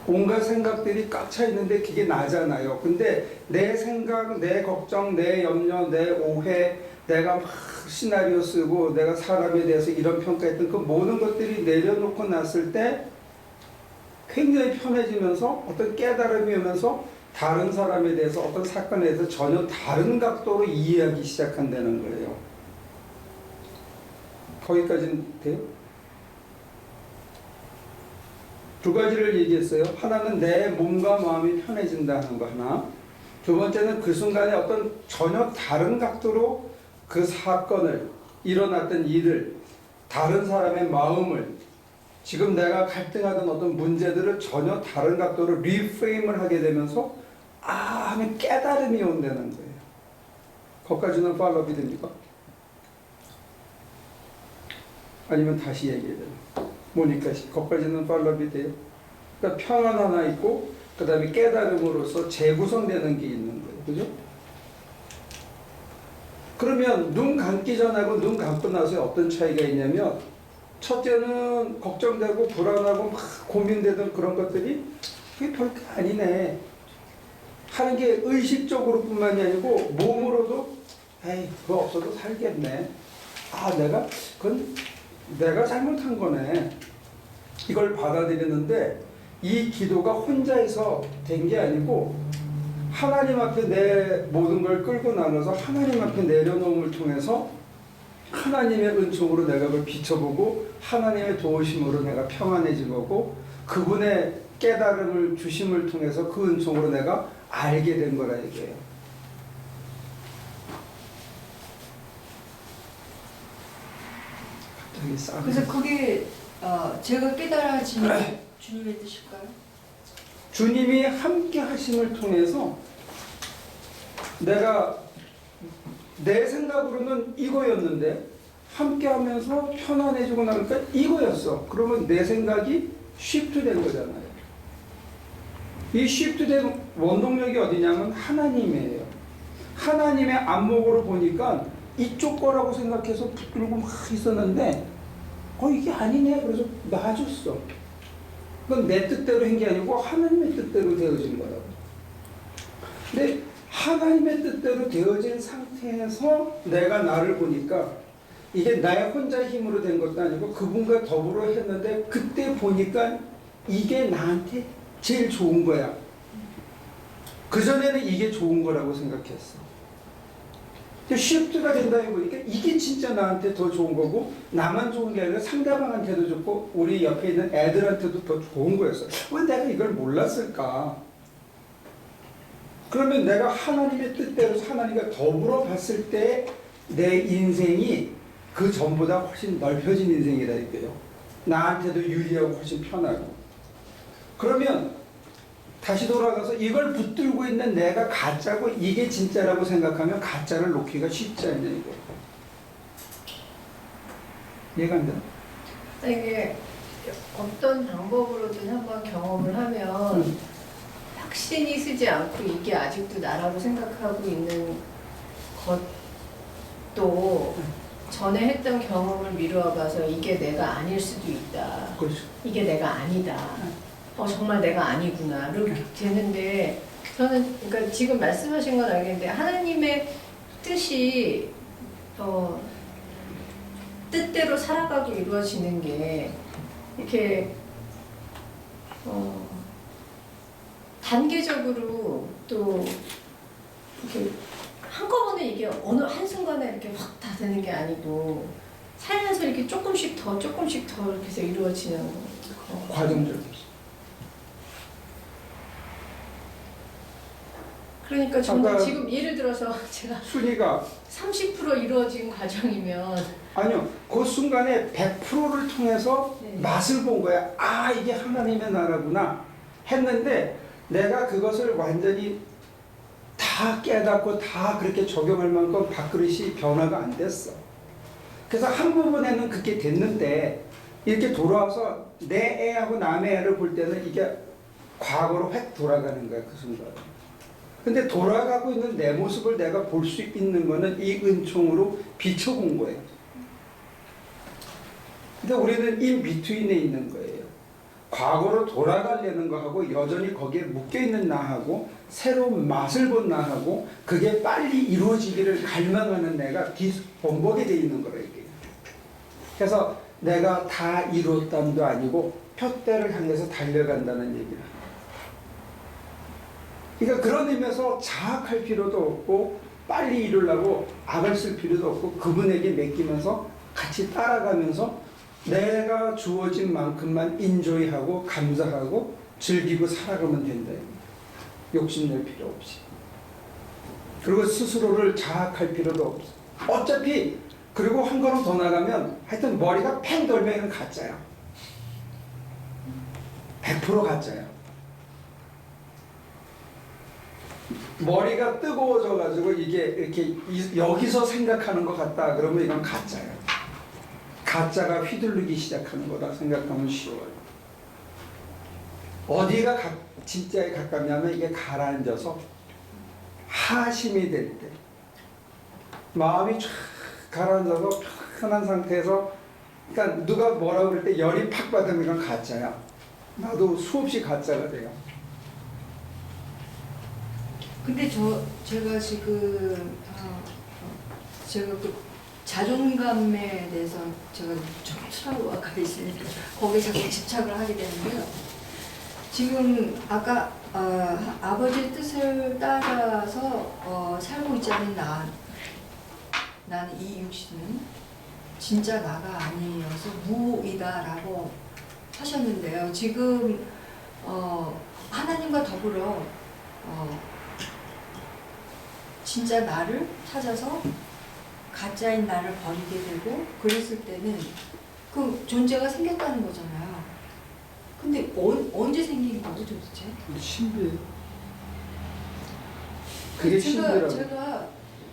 온갖 생각들이 꽉 차 있는데 그게 나잖아요. 근데 내 생각, 내 걱정, 내 염려, 내 오해, 내가 막 시나리오 쓰고 내가 사람에 대해서 이런 평가했던 그 모든 것들이 내려놓고 났을 때 굉장히 편해지면서 어떤 깨달음이 오면서 다른 사람에 대해서 어떤 사건에 대해서 전혀 다른 각도로 이해하기 시작한다는 거예요. 거기까지는 돼요? 두 가지를 얘기했어요. 하나는 내 몸과 마음이 편해진다는 거 하나. 두 번째는 그 순간에 어떤 전혀 다른 각도로 그 사건을, 일어났던 일을, 다른 사람의 마음을, 지금 내가 갈등하던 어떤 문제들을 전혀 다른 각도로 리프레임을 하게 되면서 하면 깨달음이 온다는 거예요. 거기까지는 팔로업이 됩니까? 아니면 다시 얘기해야 되나? 모니까 씨, 거기까지는 팔로업이 돼요. 그러니까 평안 하나 있고 그 다음에 깨달음으로서 재구성되는 게 있는 거예요. 그죠? 그러면 눈 감기 전하고 눈 감고 나서의 어떤 차이가 있냐면 첫째는 걱정되고 불안하고 막 고민되던 그런 것들이 그게 별거 아니네 하는 게 의식적으로 뿐만이 아니고 몸으로도 에이 그거 없어도 살겠네. 그건 내가 잘못한 거네. 이걸 받아들이는데 이 기도가 혼자서 된 게 아니고 하나님 앞에 내 모든 걸 끌고 나눠서 하나님 앞에 내려놓음을 통해서 하나님의 은총으로 내가 그걸 비춰보고 하나님의 도우심으로 내가 평안해진 거고 그분의 깨달음을 주심을 통해서 그 은총으로 내가 알게 된 거라 이거예요. 그래서 그게 제가 깨달아지는 주님의 뜻일까요? 주님이 함께 하심을 통해서 내가 내 생각으로는 이거였는데 함께 하면서 편안해지고 나니까 이거였어. 그러면 내 생각이 쉬프트된 거잖아요. 이 쉬프트된 원동력이 어디냐면 하나님이에요. 하나님의 안목으로 보니까 이쪽 거라고 생각해서 붙들고 막 있었는데 이게 아니네. 그래서 놔줬어. 그건 내 뜻대로 한 게 아니고 하나님의 뜻대로 되어진 거라고. 근데 하나님의 뜻대로 되어진 상태에서 내가 나를 보니까 이게 나의 혼자 힘으로 된 것도 아니고 그분과 더불어 했는데 그때 보니까 이게 나한테 제일 좋은 거야. 그전에는 이게 좋은 거라고 생각했어. 근데 쉬프트가 된다니 보니까 이게 진짜 나한테 더 좋은 거고, 나만 좋은 게 아니라 상대방한테도 좋고 우리 옆에 있는 애들한테도 더 좋은 거였어. 왜 내가 이걸 몰랐을까? 그러면 내가 하나님의 뜻대로 하나님과 더불어 봤을 때 내 인생이 그 전보다 훨씬 넓혀진 인생이라니까요. 나한테도 유리하고 훨씬 편하고. 그러면 다시 돌아가서 이걸 붙들고 있는 내가 가짜고 이게 진짜라고 생각하면 가짜를 놓기가 쉽지 않냐 이거. 이해가 안 되나? 이게 어떤 방법으로든 한번 경험을 하면 확신이 쓰지 않고 이게 아직도 나라고 생각하고 있는 것도 전에 했던 경험을 미루어 봐서 이게 내가 아닐 수도 있다. 그렇죠. 이게 내가 아니다. 정말 내가 아니구나. 이렇게 되는데 저는 그러니까 지금 말씀하신 건 알겠는데 하나님의 뜻이 뜻대로 살아가도 이루어지는 게 이렇게 단계적으로 또 이렇게 한꺼번에 이게 어느 한순간에 이렇게 확 다 되는 게 아니고 살면서 이렇게 조금씩 더 이렇게 해서 이루어지는 거. 과정적으로. 그러니까 저는 아까 지금 예를 들어서 제가 순위가 30% 이루어진 과정이면 아니요. 그 순간에 100%를 통해서 네. 맛을 본 거야. 아, 이게 하나님의 나라구나 했는데 내가 그것을 완전히 다 깨닫고 다 그렇게 적용할 만큼 밥그릇이 변화가 안 됐어. 그래서 한 부분에는 그렇게 됐는데 이렇게 돌아와서 내 애하고 남의 애를 볼 때는 이게 과거로 획 돌아가는 거야, 그 순간. 근데 돌아가고 있는 내 모습을 내가 볼 수 있는 거는 이 은총으로 비춰본 거예요. 근데 우리는 인 비트윈에 있는 거예요. 과거로 돌아가려는 거하고 여전히 거기에 묶여있는 나하고 새로운 맛을 본 나하고 그게 빨리 이루어지기를 갈망하는 내가 번복이 돼 있는 거라 이게. 그래서 내가 다 이루었담도 아니고 표대를 향해서 달려간다는 얘기를. 그러니까 그런 의미에서 자학할 필요도 없고 빨리 이루려고 악을 쓸 필요도 없고 그분에게 맡기면서 같이 따라가면서 내가 주어진 만큼만 인조이하고 감사하고 즐기고 살아가면 된다. 욕심낼 필요 없이. 그리고 스스로를 자학할 필요도 없어. 어차피 그리고 한 걸음 더 나가면 하여튼 머리가 팽 돌면 이건 가짜야. 100% 가짜야. 머리가 뜨거워져가지고 이게 이렇게 여기서 생각하는 것 같다 그러면 이건 가짜야. 가짜가 휘둘르기 시작하는 거다 생각하면 쉬워요. 어디가 진짜에 가깝냐면 이게 가라앉아서 하심이 될 때 마음이 쫙 가라앉아서 편한 상태에서 그러니까 누가 뭐라 그럴 때 열이 팍 받으면 이건 가짜야. 나도 수없이 가짜가 돼요. 근데 제가 지금 제가 그 자존감에 대해서 제가 좀 트라우마가 있으니까 거기에 자꾸 집착을 하게 되는데요. 지금 아까 아버지의 뜻을 따라서 살고 있지 않은 나는 이 육신은 진짜 나가 아니어서 무이다라고 하셨는데요. 지금 하나님과 더불어 진짜 나를 찾아서 가짜인 나를 버리게 되고 그랬을 때는 그 존재가 생겼다는 거잖아요. 근데 언제 생긴 거죠 도대체? 신비해. 그게 신비라고.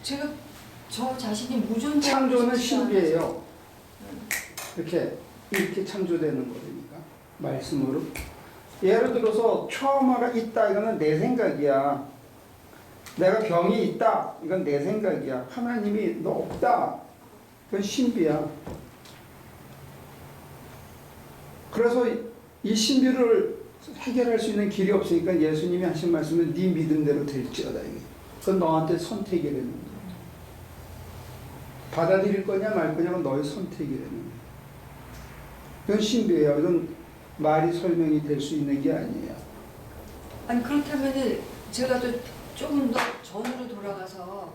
제가 저 자신이 무존재. 창조는 신비예요. 이렇게 창조되는 거니까 말씀으로. 예를 들어서 트라우마가 있다 이거는 내 생각이야. 내가 병이 있다 이건 내 생각이야. 하나님이 너 없다 그건 신비야. 그래서 이 신비를 해결할 수 있는 길이 없으니까 예수님이 하신 말씀은 네 믿음대로 될지어다. 그건 너한테 선택이라는 거야. 받아들일 거냐 말 거냐는 너의 선택이라는 거야. 이건 신비예요. 이건 말이 설명이 될 수 있는 게 아니에요. 아니 그렇다면은 제가 또 조금 더 전으로 돌아가서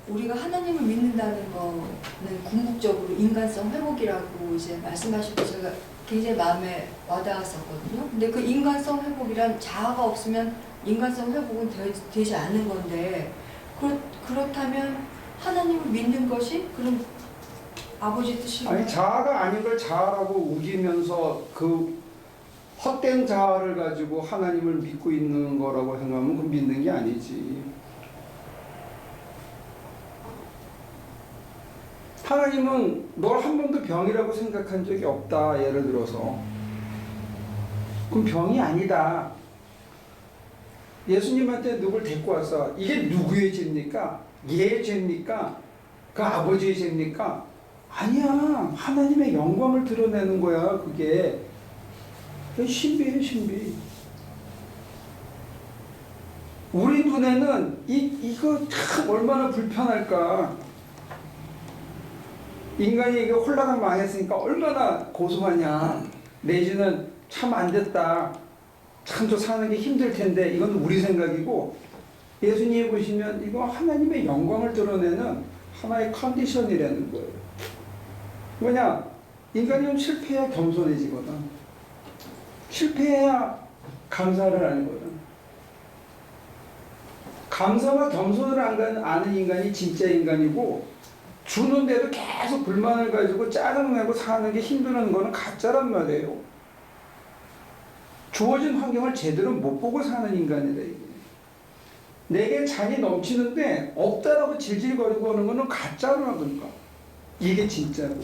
우리가 하나님을 믿는다는 거는 궁극적으로 인간성 회복이라고 이제 말씀하시고 제가 굉장히 마음에 와닿았었거든요. 근데 그 인간성 회복이란 자아가 없으면 인간성 회복은 되지 않는 건데 그렇다면 하나님을 믿는 것이 그럼 아버지 뜻인가요? 아니 자아가 아닌 걸 자아라고 우기면서 그 헛된 자아를 가지고 하나님을 믿고 있는 거라고 생각하면 그 믿는 게 아니지. 하나님은 널 한 번도 병이라고 생각한 적이 없다. 예를 들어서 그럼 병이 아니다. 예수님한테 누굴 데리고 와서 이게 누구의 죄입니까? 얘의 죄입니까? 그 아버지의 죄입니까? 아니야. 하나님의 영광을 드러내는 거야. 그게 신비예요, 신비. 우리 눈에는 이거 참 얼마나 불편할까. 인간이 이게 홀라당 망했으니까 얼마나 고소하냐. 내지는 참 안 됐다. 참 저 사는 게 힘들 텐데. 이건 우리 생각이고, 예수님이 보시면 이거 하나님의 영광을 드러내는 하나의 컨디션이라는 거예요. 뭐냐? 인간이 좀 실패해야 겸손해지거든. 실패해야 감사를 하는 거든. 감사와 겸손을 아는 인간이 진짜 인간이고, 주는데도 계속 불만을 가지고 짜증내고 사는 게 힘드는 거는 가짜란 말이에요. 주어진 환경을 제대로 못 보고 사는 인간이다. 이게. 내게 잔이 넘치는데 없다라고 질질거리고 하는 거는 가짜라는 거니까. 이게 진짜로.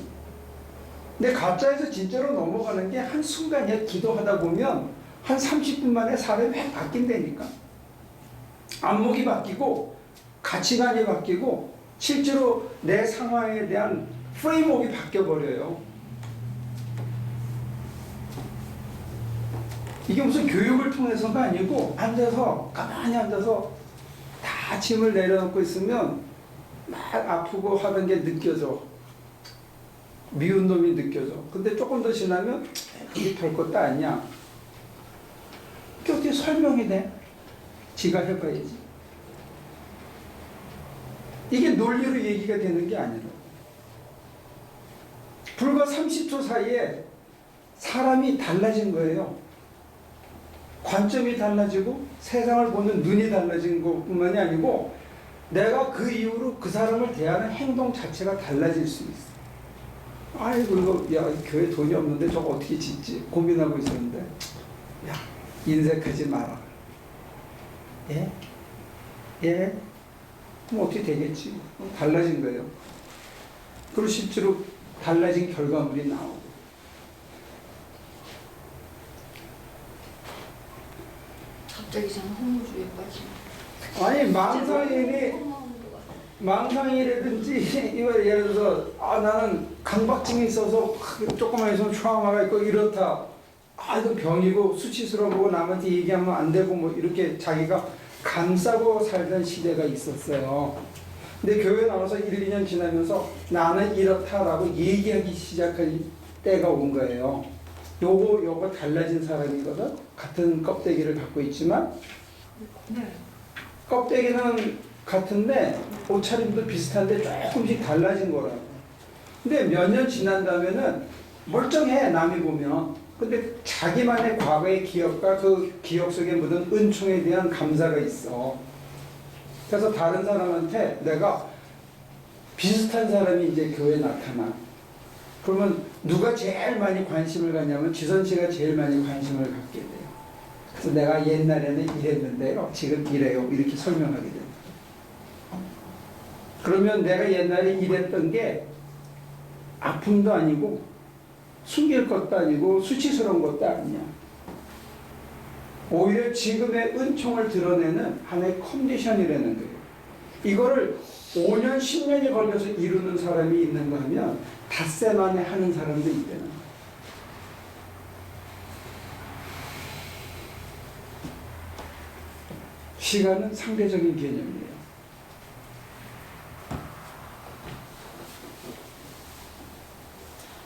근데 가짜에서 진짜로 넘어가는 게 한순간이야. 기도하다 보면 한 30분 만에 사람이 확 바뀐다니까. 안목이 바뀌고 가치관이 바뀌고 실제로 내 상황에 대한 프레임워크가 바뀌어버려요. 이게 무슨 교육을 통해서가 아니고 앉아서 가만히 앉아서 다 짐을 내려놓고 있으면 막 아프고 하는 게 느껴져. 미운 놈이 느껴져. 근데 조금 더 지나면 그게 별것도 아니야. 그게 어떻게 설명이 돼? 지가 해봐야지. 이게 논리로 얘기가 되는 게 아니라. 불과 30초 사이에 사람이 달라진 거예요. 관점이 달라지고 세상을 보는 눈이 달라진 것뿐만이 아니고 내가 그 이후로 그 사람을 대하는 행동 자체가 달라질 수 있어. 아이고 이거 야 교회 돈이 없는데 저거 어떻게 짓지 고민하고 있었는데 야 인색하지 마라. 예? 예? 그럼 어떻게 되겠지? 달라진 거예요. 그리고 실제로 달라진 결과물이 나오고. 갑자기 저는 허무주의에 빠지네. 아니 망상이라든지 이거 예를 들어서 나는 강박증이 있어서 조금만 있으면 트라우마가 있고 이렇다. 이거 병이고 수치스러운 거고 남한테 얘기하면 안 되고 뭐 이렇게 자기가 감싸고 살던 시대가 있었어요. 근데 교회 나와서 1, 2년 지나면서 나는 이렇다라고 얘기하기 시작할 때가 온 거예요. 요거 달라진 사람이거든. 같은 껍데기를 갖고 있지만 네. 껍데기는 같은데 옷차림도 비슷한데 조금씩 달라진 거라고. 근데 몇 년 지난 다음에는 멀쩡해 남이 보면. 근데 자기만의 과거의 기억과 그 기억 속에 묻은 은총에 대한 감사가 있어. 그래서 다른 사람한테 내가 비슷한 사람이 이제 교회에 나타나. 그러면 누가 제일 많이 관심을 갖냐면 지선 씨가 제일 많이 관심을 갖게 돼요. 그래서 내가 옛날에는 이랬는데요. 지금 이래요. 이렇게 설명하게 돼요. 그러면 내가 옛날에 이랬던 게 아픔도 아니고 숨길 것도 아니고 수치스러운 것도 아니야. 오히려 지금의 은총을 드러내는 하나의 컨디션이라는 거예요. 이거를 5년, 10년이 걸려서 이루는 사람이 있는가 하면 닷새 만에 하는 사람도 있다는 거예요. 시간은 상대적인 개념이에요.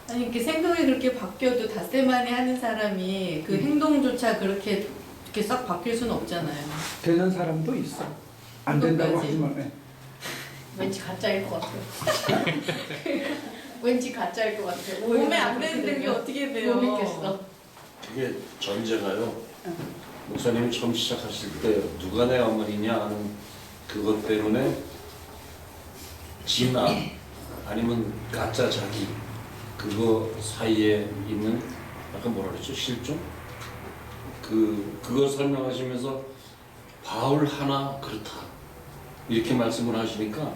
아니 이렇게 생각이 그렇게 바뀌어도 닷새 만에 하는 사람이 그 행동조차 그렇게 이렇게 싹 바뀔 수는 없잖아요. 되는 사람도 있어. 안 된다고 그것까지. 하지 마. 네. 왠지 가짜일 것 같아요. 왠지 가짜일 것 같아요. 몸에 안 되는데 그게 어떻게 돼요? 못 믿겠어. 그게 전제가요. 목사님이 처음 시작하실 때 누가 내 어머니냐 하는 그것 때문에 진아 아니면 가짜 자기 그거 사이에 있는 약간 뭐라 그랬죠? 실종? 그걸 설명하시면서 바울 하나 그렇다 이렇게 말씀을 하시니까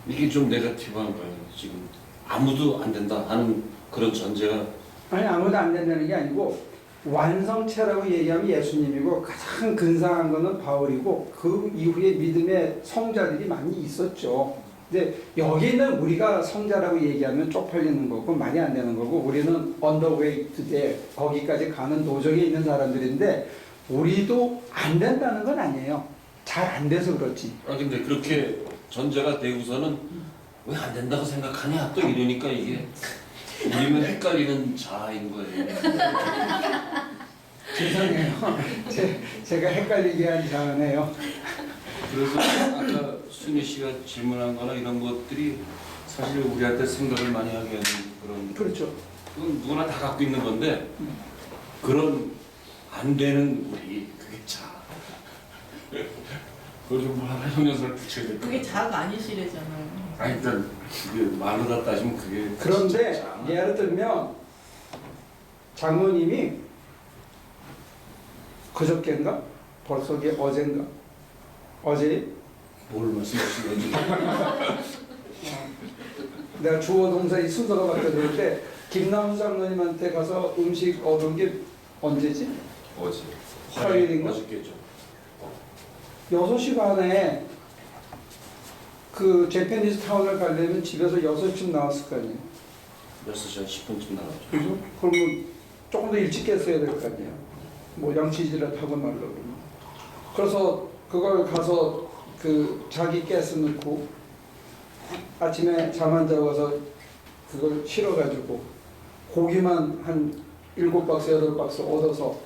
이게 좀 네거티브한 거예요. 지금 아무도 안 된다 하는 그런 전제가 아니 아무도 안 된다는 게 아니고 완성체라고 얘기하면 예수님이고 가장 근사한 거는 바울이고 그 이후에 믿음의 성자들이 많이 있었죠. 근데 여기 있는 우리가 성자라고 얘기하면 쪽팔리는 거고 말이 안 되는 거고 우리는 on the way to there 거기까지 가는 도정에 있는 사람들인데 우리도 안 된다는 건 아니에요. 잘 안 돼서 그렇지. 아 근데 그렇게 전제가 되고서는 왜 안 된다고 생각하냐 또 이러니까 이게 우리는 헷갈리는 자인 거예요. 죄송해요. 제가 헷갈리게 한 자네요. 그래서 아까 순희 씨가 질문한 거나 이런 것들이 사실 우리한테 생각을 많이 하게 하는 그런 그렇죠. 그건 누구나 다 갖고 있는 건데 그런 안 되는 우리 그게 자. 그걸 좀 하나 형용사를 붙여야 될 것 그게 같아요. 자아가 아니시래잖아요. 아니 일단 그게 말로 다 따지면 그게 그런데 진짜 자. 예를 들면 장모님이 그저께인가? 벌써 이게 어젠가? 어제 뭘 말씀하신 건지 내가 주어 동사 이 순서가 바뀌었을 때 김남수 장로님한테 가서 음식 얻은 게 언제지? 어제 화요일인가? 어저께죠. 6시 반에 그 재패니스 타운을 가려면 집에서 6시쯤 나왔을 거 아니에요. 6시 한 10분쯤 나갔죠. 그죠? 그러면 조금 더 일찍 깼어야 될 거 아니에요. 뭐 양치질을 하고 말로 그러면. 그래서 그걸 가서 그 자기 가스 넣고 아침에 잠 안 자고 가서 그걸 실어가지고 고기만 한 7박스, 8박스 얻어서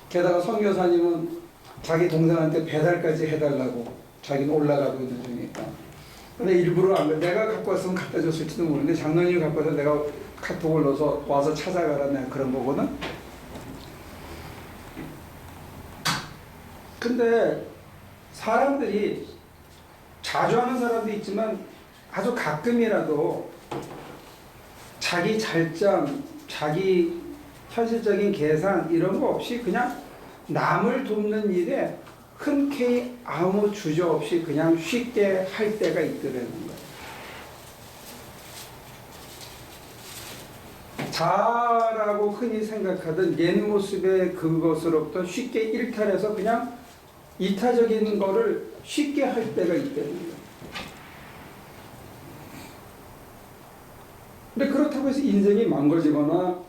게다가 선교사님은 자기 동생한테 배달까지 해달라고 자기는 올라가고 있는 중이니까 근데 일부러 안 그래. 내가 갖고 왔으면 갖다 줬을지도 모르는데 장로님이 갖고 와서 내가 카톡을 넣어서 와서 찾아가라 내가 그런 거거든. 근데 사람들이 자주 하는 사람도 있지만 아주 가끔이라도 자기 잘점, 자기 현실적인 계산 이런 거 없이 그냥 남을 돕는 일에 흔쾌히 아무 주저 없이 그냥 쉽게 할 때가 있더라는 거예요. 자라고 흔히 생각하던 옛 모습의 그것으로부터 쉽게 일탈해서 그냥 이타적인 거를 쉽게 할 때가 있다는 거예요. 근데 그렇다고 해서 인생이 망가지거나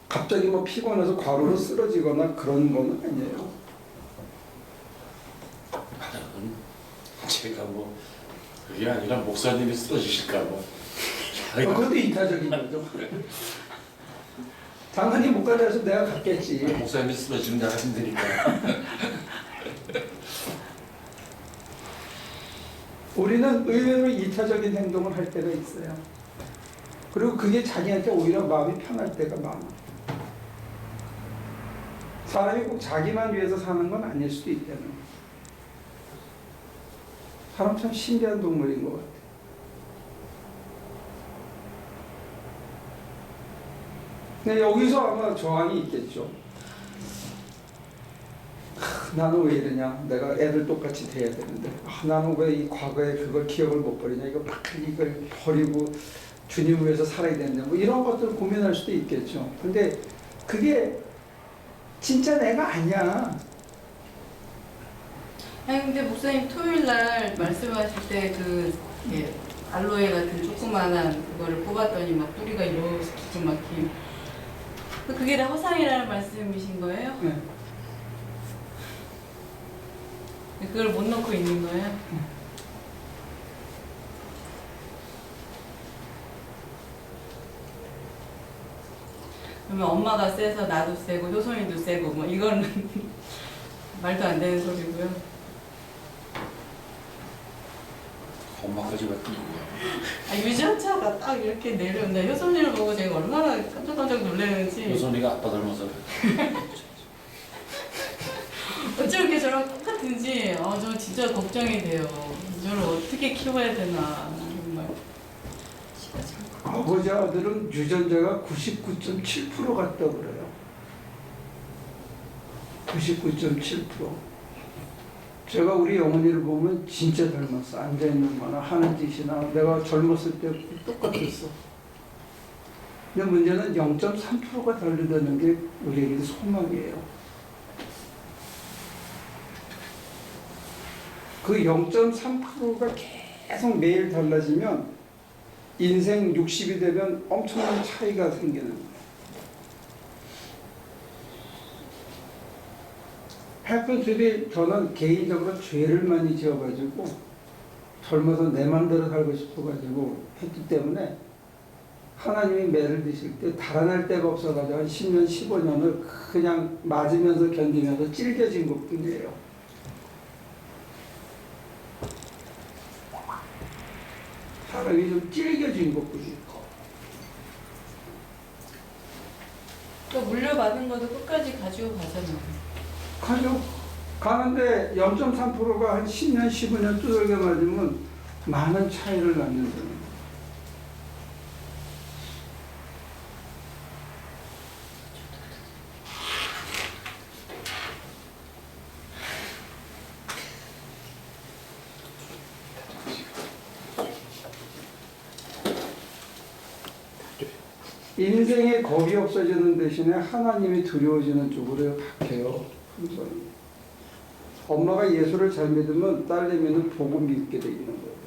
갑자기 뭐 피곤해서 과로로 쓰러지거나 그런 거는 아니에요. 제가 뭐 그게 아니라 목사님이 쓰러지실까 봐. 그것도 이타적인 거죠. 당연히 못 가다 해서 내가 갔겠지. 목사님이 쓰러지면 내가 힘드니까. 우리는 의외로 이타적인 행동을 할 때가 있어요. 그리고 그게 자기한테 오히려 마음이 편할 때가 많아. 사람이 꼭 자기만 위해서 사는 건 아닐 수도 있다는 거예요. 사람 참 신비한 동물인 것 같아요. 근데 여기서 아마 저항이 있겠죠. 나는 왜 이러냐? 내가 애들 똑같이 돼야 되는데 나는 왜 이 과거에 그걸 기억을 못 버리냐? 이거 빨리 이걸 버리고 주님 위해서 살아야 되는데 뭐 이런 것들 고민할 수도 있겠죠. 근데 그게 진짜 내가 아니야. 아니 근데 목사님 토요일 날 말씀하실 때 그 알로에 같은 조그만한 그거를 뽑았더니 막 뿌리가 이렇게 좀 막힘. 그게 다 허상이라는 말씀이신 거예요? 네. 그걸 못 넣고 있는 거예요? 그러면 엄마가 세서 나도 세고 효선이도 세고 뭐 이거는 말도 안 되는 소리고요. 엄마까지 왔던 거야. 유전차가 딱 이렇게 내려온다. 효선이를 보고 제가 얼마나 깜짝깜짝 놀라는지. 효선이가 아빠 닮아서 그래. 어쩜 이렇게 저랑 똑같은지 저 진짜 걱정이 돼요. 저를 어떻게 키워야 되나 정말. 아버지 아들은 유전자가 99.7% 같다고 그래요. 99.7%. 제가 우리 어머니를 보면 진짜 닮았어. 앉아있는 거나 하는 짓이나 내가 젊었을 때 똑같았어. 근데 문제는 0.3%가 다르다는 게 우리에게 소망이에요. 그 0.3%가 계속 매일 달라지면 인생 60이 되면 엄청난 차이가 생기는 거예요. 해픈투비 저는 개인적으로 죄를 많이 지어가지고 젊어서 내 맘대로 살고 싶어가지고 했기 때문에 하나님이 매를 드실 때 달아날 데가 없어가지고 한 10년, 15년을 그냥 맞으면서 견디면서 찔겨진 것뿐이에요. 사람이 좀 찔겨진 것뿐이에요. 또 물려받은 것도 끝까지 가지고 가잖아요. 가는데 0.3%가 한 10년, 15년 두들겨 맞으면 많은 차이를 낳는다는 거예요. 인생의 겁이 없어지는 대신에 하나님이 두려워지는 쪽으로 바뀌어요. 엄마가 예수를 잘 믿으면 딸내미는 복음 믿게 돼 있는 거예요.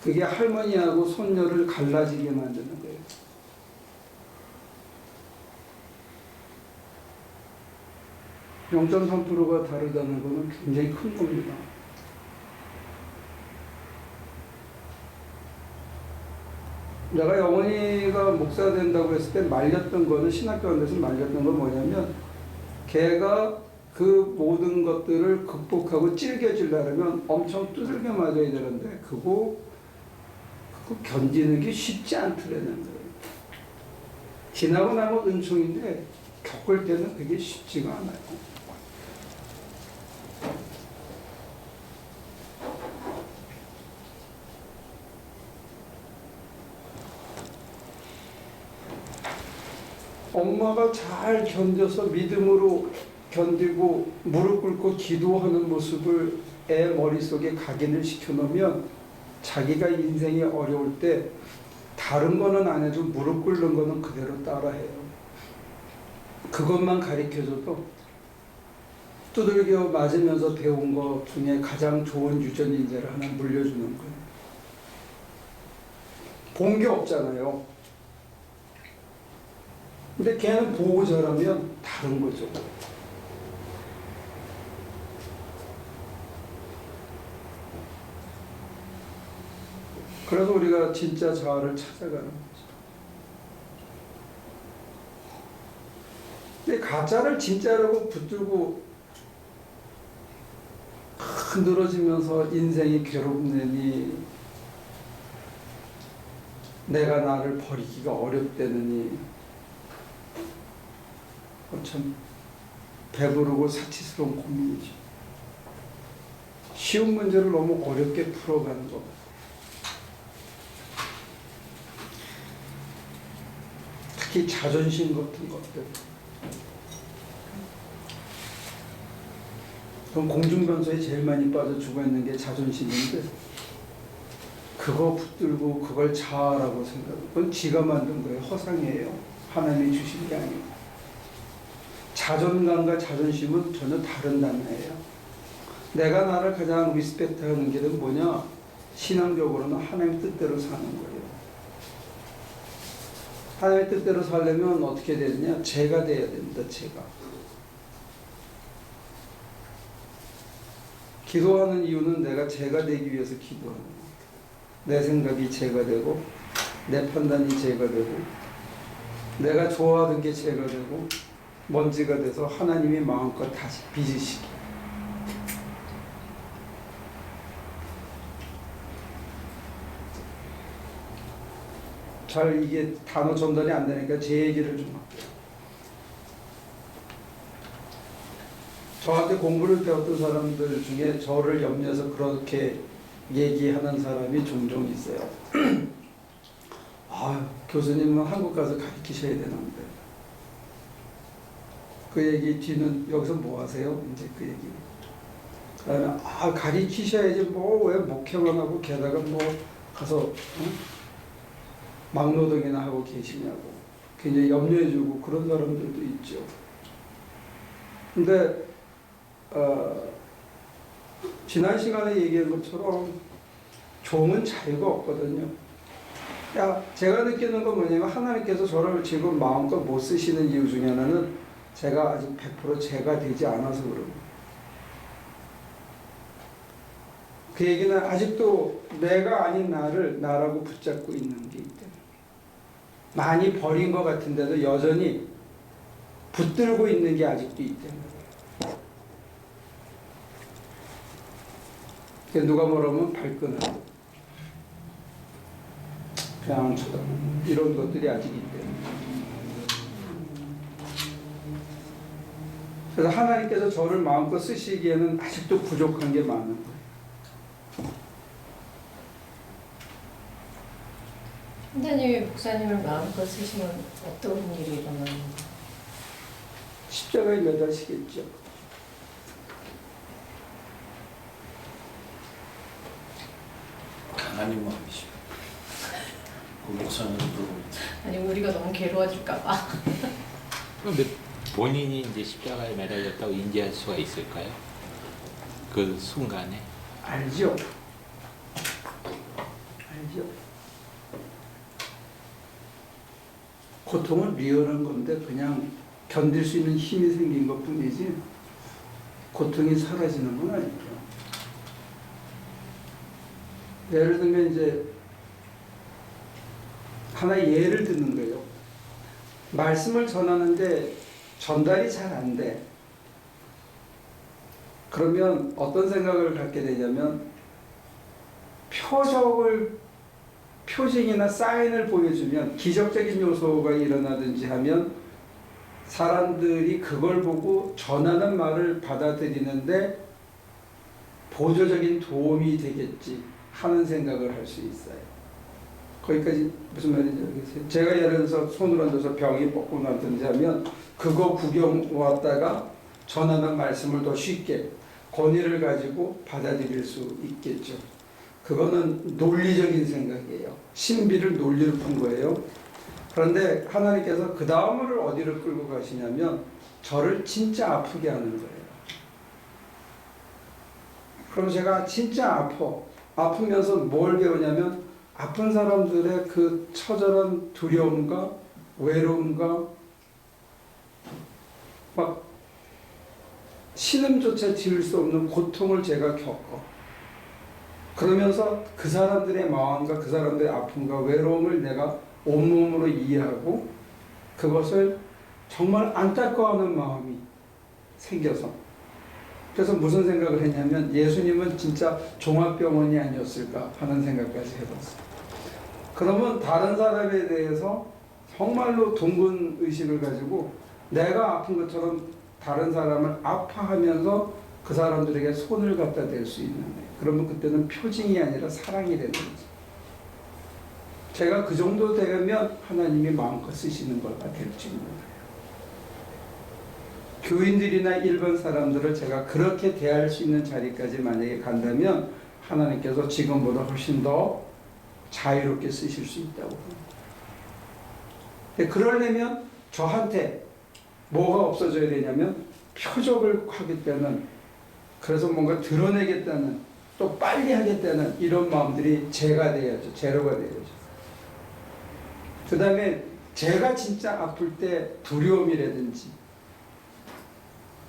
그게 할머니하고 손녀를 갈라지게 만드는 거예요. (0.3%가) 다르다는 것은 굉장히 큰 겁니다. 내가 영원이가 목사가 된다고 했을 때 말렸던 거는 신학교 안 돼서 말렸던 건 뭐냐면 걔가 그 모든 것들을 극복하고 찔겨지려면 엄청 두들겨 맞아야 되는데 그거 견디는 게 쉽지 않더라는 거예요. 지나고 나면 은총인데 겪을 때는 그게 쉽지가 않아요. 엄마가 잘 견뎌서 믿음으로 견디고 무릎 꿇고 기도하는 모습을 애 머릿속에 각인을 시켜놓으면 자기가 인생이 어려울 때 다른 거는 안 해도 무릎 꿇는 거는 그대로 따라해요. 그것만 가르쳐줘도 두들겨 맞으면서 배운 것 중에 가장 좋은 유전인재를 하나 물려주는 거예요. 본 게 없잖아요. 근데 걔는 보호자라면 다른 거죠. 그래서 우리가 진짜 자아를 찾아가는 거죠. 근데 가짜를 진짜라고 붙들고 늘어지면서 인생이 괴롭느니 내가 나를 버리기가 어렵다느니 참 배부르고 사치스러운 고민이죠. 쉬운 문제를 너무 어렵게 풀어가는 것 같아요. 특히 자존심 같은 것들. 그럼 공중변소에 제일 많이 빠져 죽어있는 게 자존심인데 그거 붙들고 그걸 자아라고 생각하고 그건 지가 만든 거예요. 허상이에요. 하나님이 주신 게 아니고. 자존감과 자존심은 전혀 다른 단어예요. 내가 나를 가장 리스펙트하는 게 뭐냐? 신앙적으로는 하나님 뜻대로 사는 거예요. 하나님 뜻대로 살려면 어떻게 되느냐? 제가 돼야 됩니다. 제가. 기도하는 이유는 내가 제가 되기 위해서 기도하는 거예요. 내 생각이 제가 되고 내 판단이 제가 되고 내가 좋아하던 게 죄가 되고 먼지가 돼서 하나님이 마음껏 다시 빚으시게. 잘 이게 단어 전달이 안 되니까 제 얘기를 좀 할게요. 저한테 공부를 배웠던 사람들 중에 저를 염려해서 그렇게 얘기하는 사람이 종종 있어요. 아, 교수님은 한국 가서 가르치셔야 되는데. 그 얘기 뒤는 여기서 뭐 하세요? 이제 그 얘기. 그다음에 가르치셔야지 뭐 왜 목회만 하고 게다가 뭐 가서 막노동이나 하고 계시냐고 굉장히 염려해주고 그런 사람들도 있죠. 근데 지난 시간에 얘기한 것처럼 종은 자유가 없거든요. 제가 느끼는 건 뭐냐면 하나님께서 저를 지금 마음껏 못 쓰시는 이유 중에 하나는 제가 아직 100% 제가 되지 않아서 그런 거예요. 그 얘기는 아직도 내가 아닌 나를 나라고 붙잡고 있는 게 있다. 많이 버린 것 같은데도 여전히 붙들고 있는 게 아직도 있다. 누가 뭐라면 발끈하고 그냥 쳐다보고 이런 것들이 아직 있대요. 그래서 하나님께서 저를 마음껏 쓰시기에는 아직도 부족한 게 많은 거예요. 선생님이 목사님을 마음껏 쓰시면 어떤 일이 일어나는 거예요? 십자가에 매달리시겠죠. 하나님 마음이죠. 그 목사님 물어보면 아니 우리가 너무 괴로워질까 봐. 근데 본인이 이제 십자가에 매달렸다고 인지할 수가 있을까요? 그 순간에? 알죠. 알죠. 고통은 리얼한 건데 그냥 견딜 수 있는 힘이 생긴 것 뿐이지 고통이 사라지는 건 아니죠. 예를 들면 이제 하나의 예를 듣는 거예요. 말씀을 전하는데 전달이 잘 안 돼. 그러면 어떤 생각을 갖게 되냐면 표징이나 사인을 보여주면 기적적인 요소가 일어나든지 하면 사람들이 그걸 보고 전하는 말을 받아들이는데 보조적인 도움이 되겠지 하는 생각을 할 수 있어요. 거기까지 무슨 말인지 알겠어요? 제가 예를 들어서 손을 얹어서 병이 뻗고 나든지 하면 그거 구경 왔다가 전하는 말씀을 더 쉽게 권위를 가지고 받아들일 수 있겠죠. 그거는 논리적인 생각이에요. 신비를 논리로 푼 거예요. 그런데 하나님께서 그 다음을 어디로 끌고 가시냐면 저를 진짜 아프게 하는 거예요. 그럼 제가 진짜 아프면서 뭘 배우냐면 아픈 사람들의 그 처절한 두려움과 외로움과 막 신음조차 지을 수 없는 고통을 제가 겪어. 그러면서 그 사람들의 마음과 그 사람들의 아픔과 외로움을 내가 온몸으로 이해하고 그것을 정말 안타까워하는 마음이 생겨서 그래서 무슨 생각을 했냐면 예수님은 진짜 종합병원이 아니었을까 하는 생각까지 해봤어요. 그러면 다른 사람에 대해서 정말로 둥근 의식을 가지고 내가 아픈 것처럼 다른 사람을 아파하면서 그 사람들에게 손을 갖다 댈 수 있는 거예요. 그러면 그때는 표징이 아니라 사랑이 되는 거죠. 제가 그 정도 되면 하나님이 마음껏 쓰시는 거가 될지 몰라요. 교인들이나 일반 사람들을 제가 그렇게 대할 수 있는 자리까지 만약에 간다면 하나님께서 지금보다 훨씬 더 자유롭게 쓰실 수 있다고 합니다. 그러려면 저한테 뭐가 없어져야 되냐면 표적을 하겠다는 그래서 뭔가 드러내겠다는 또 빨리 하겠다는 이런 마음들이 제가 돼야죠. 제로가 돼야죠. 그 다음에 제가 진짜 아플 때 두려움이라든지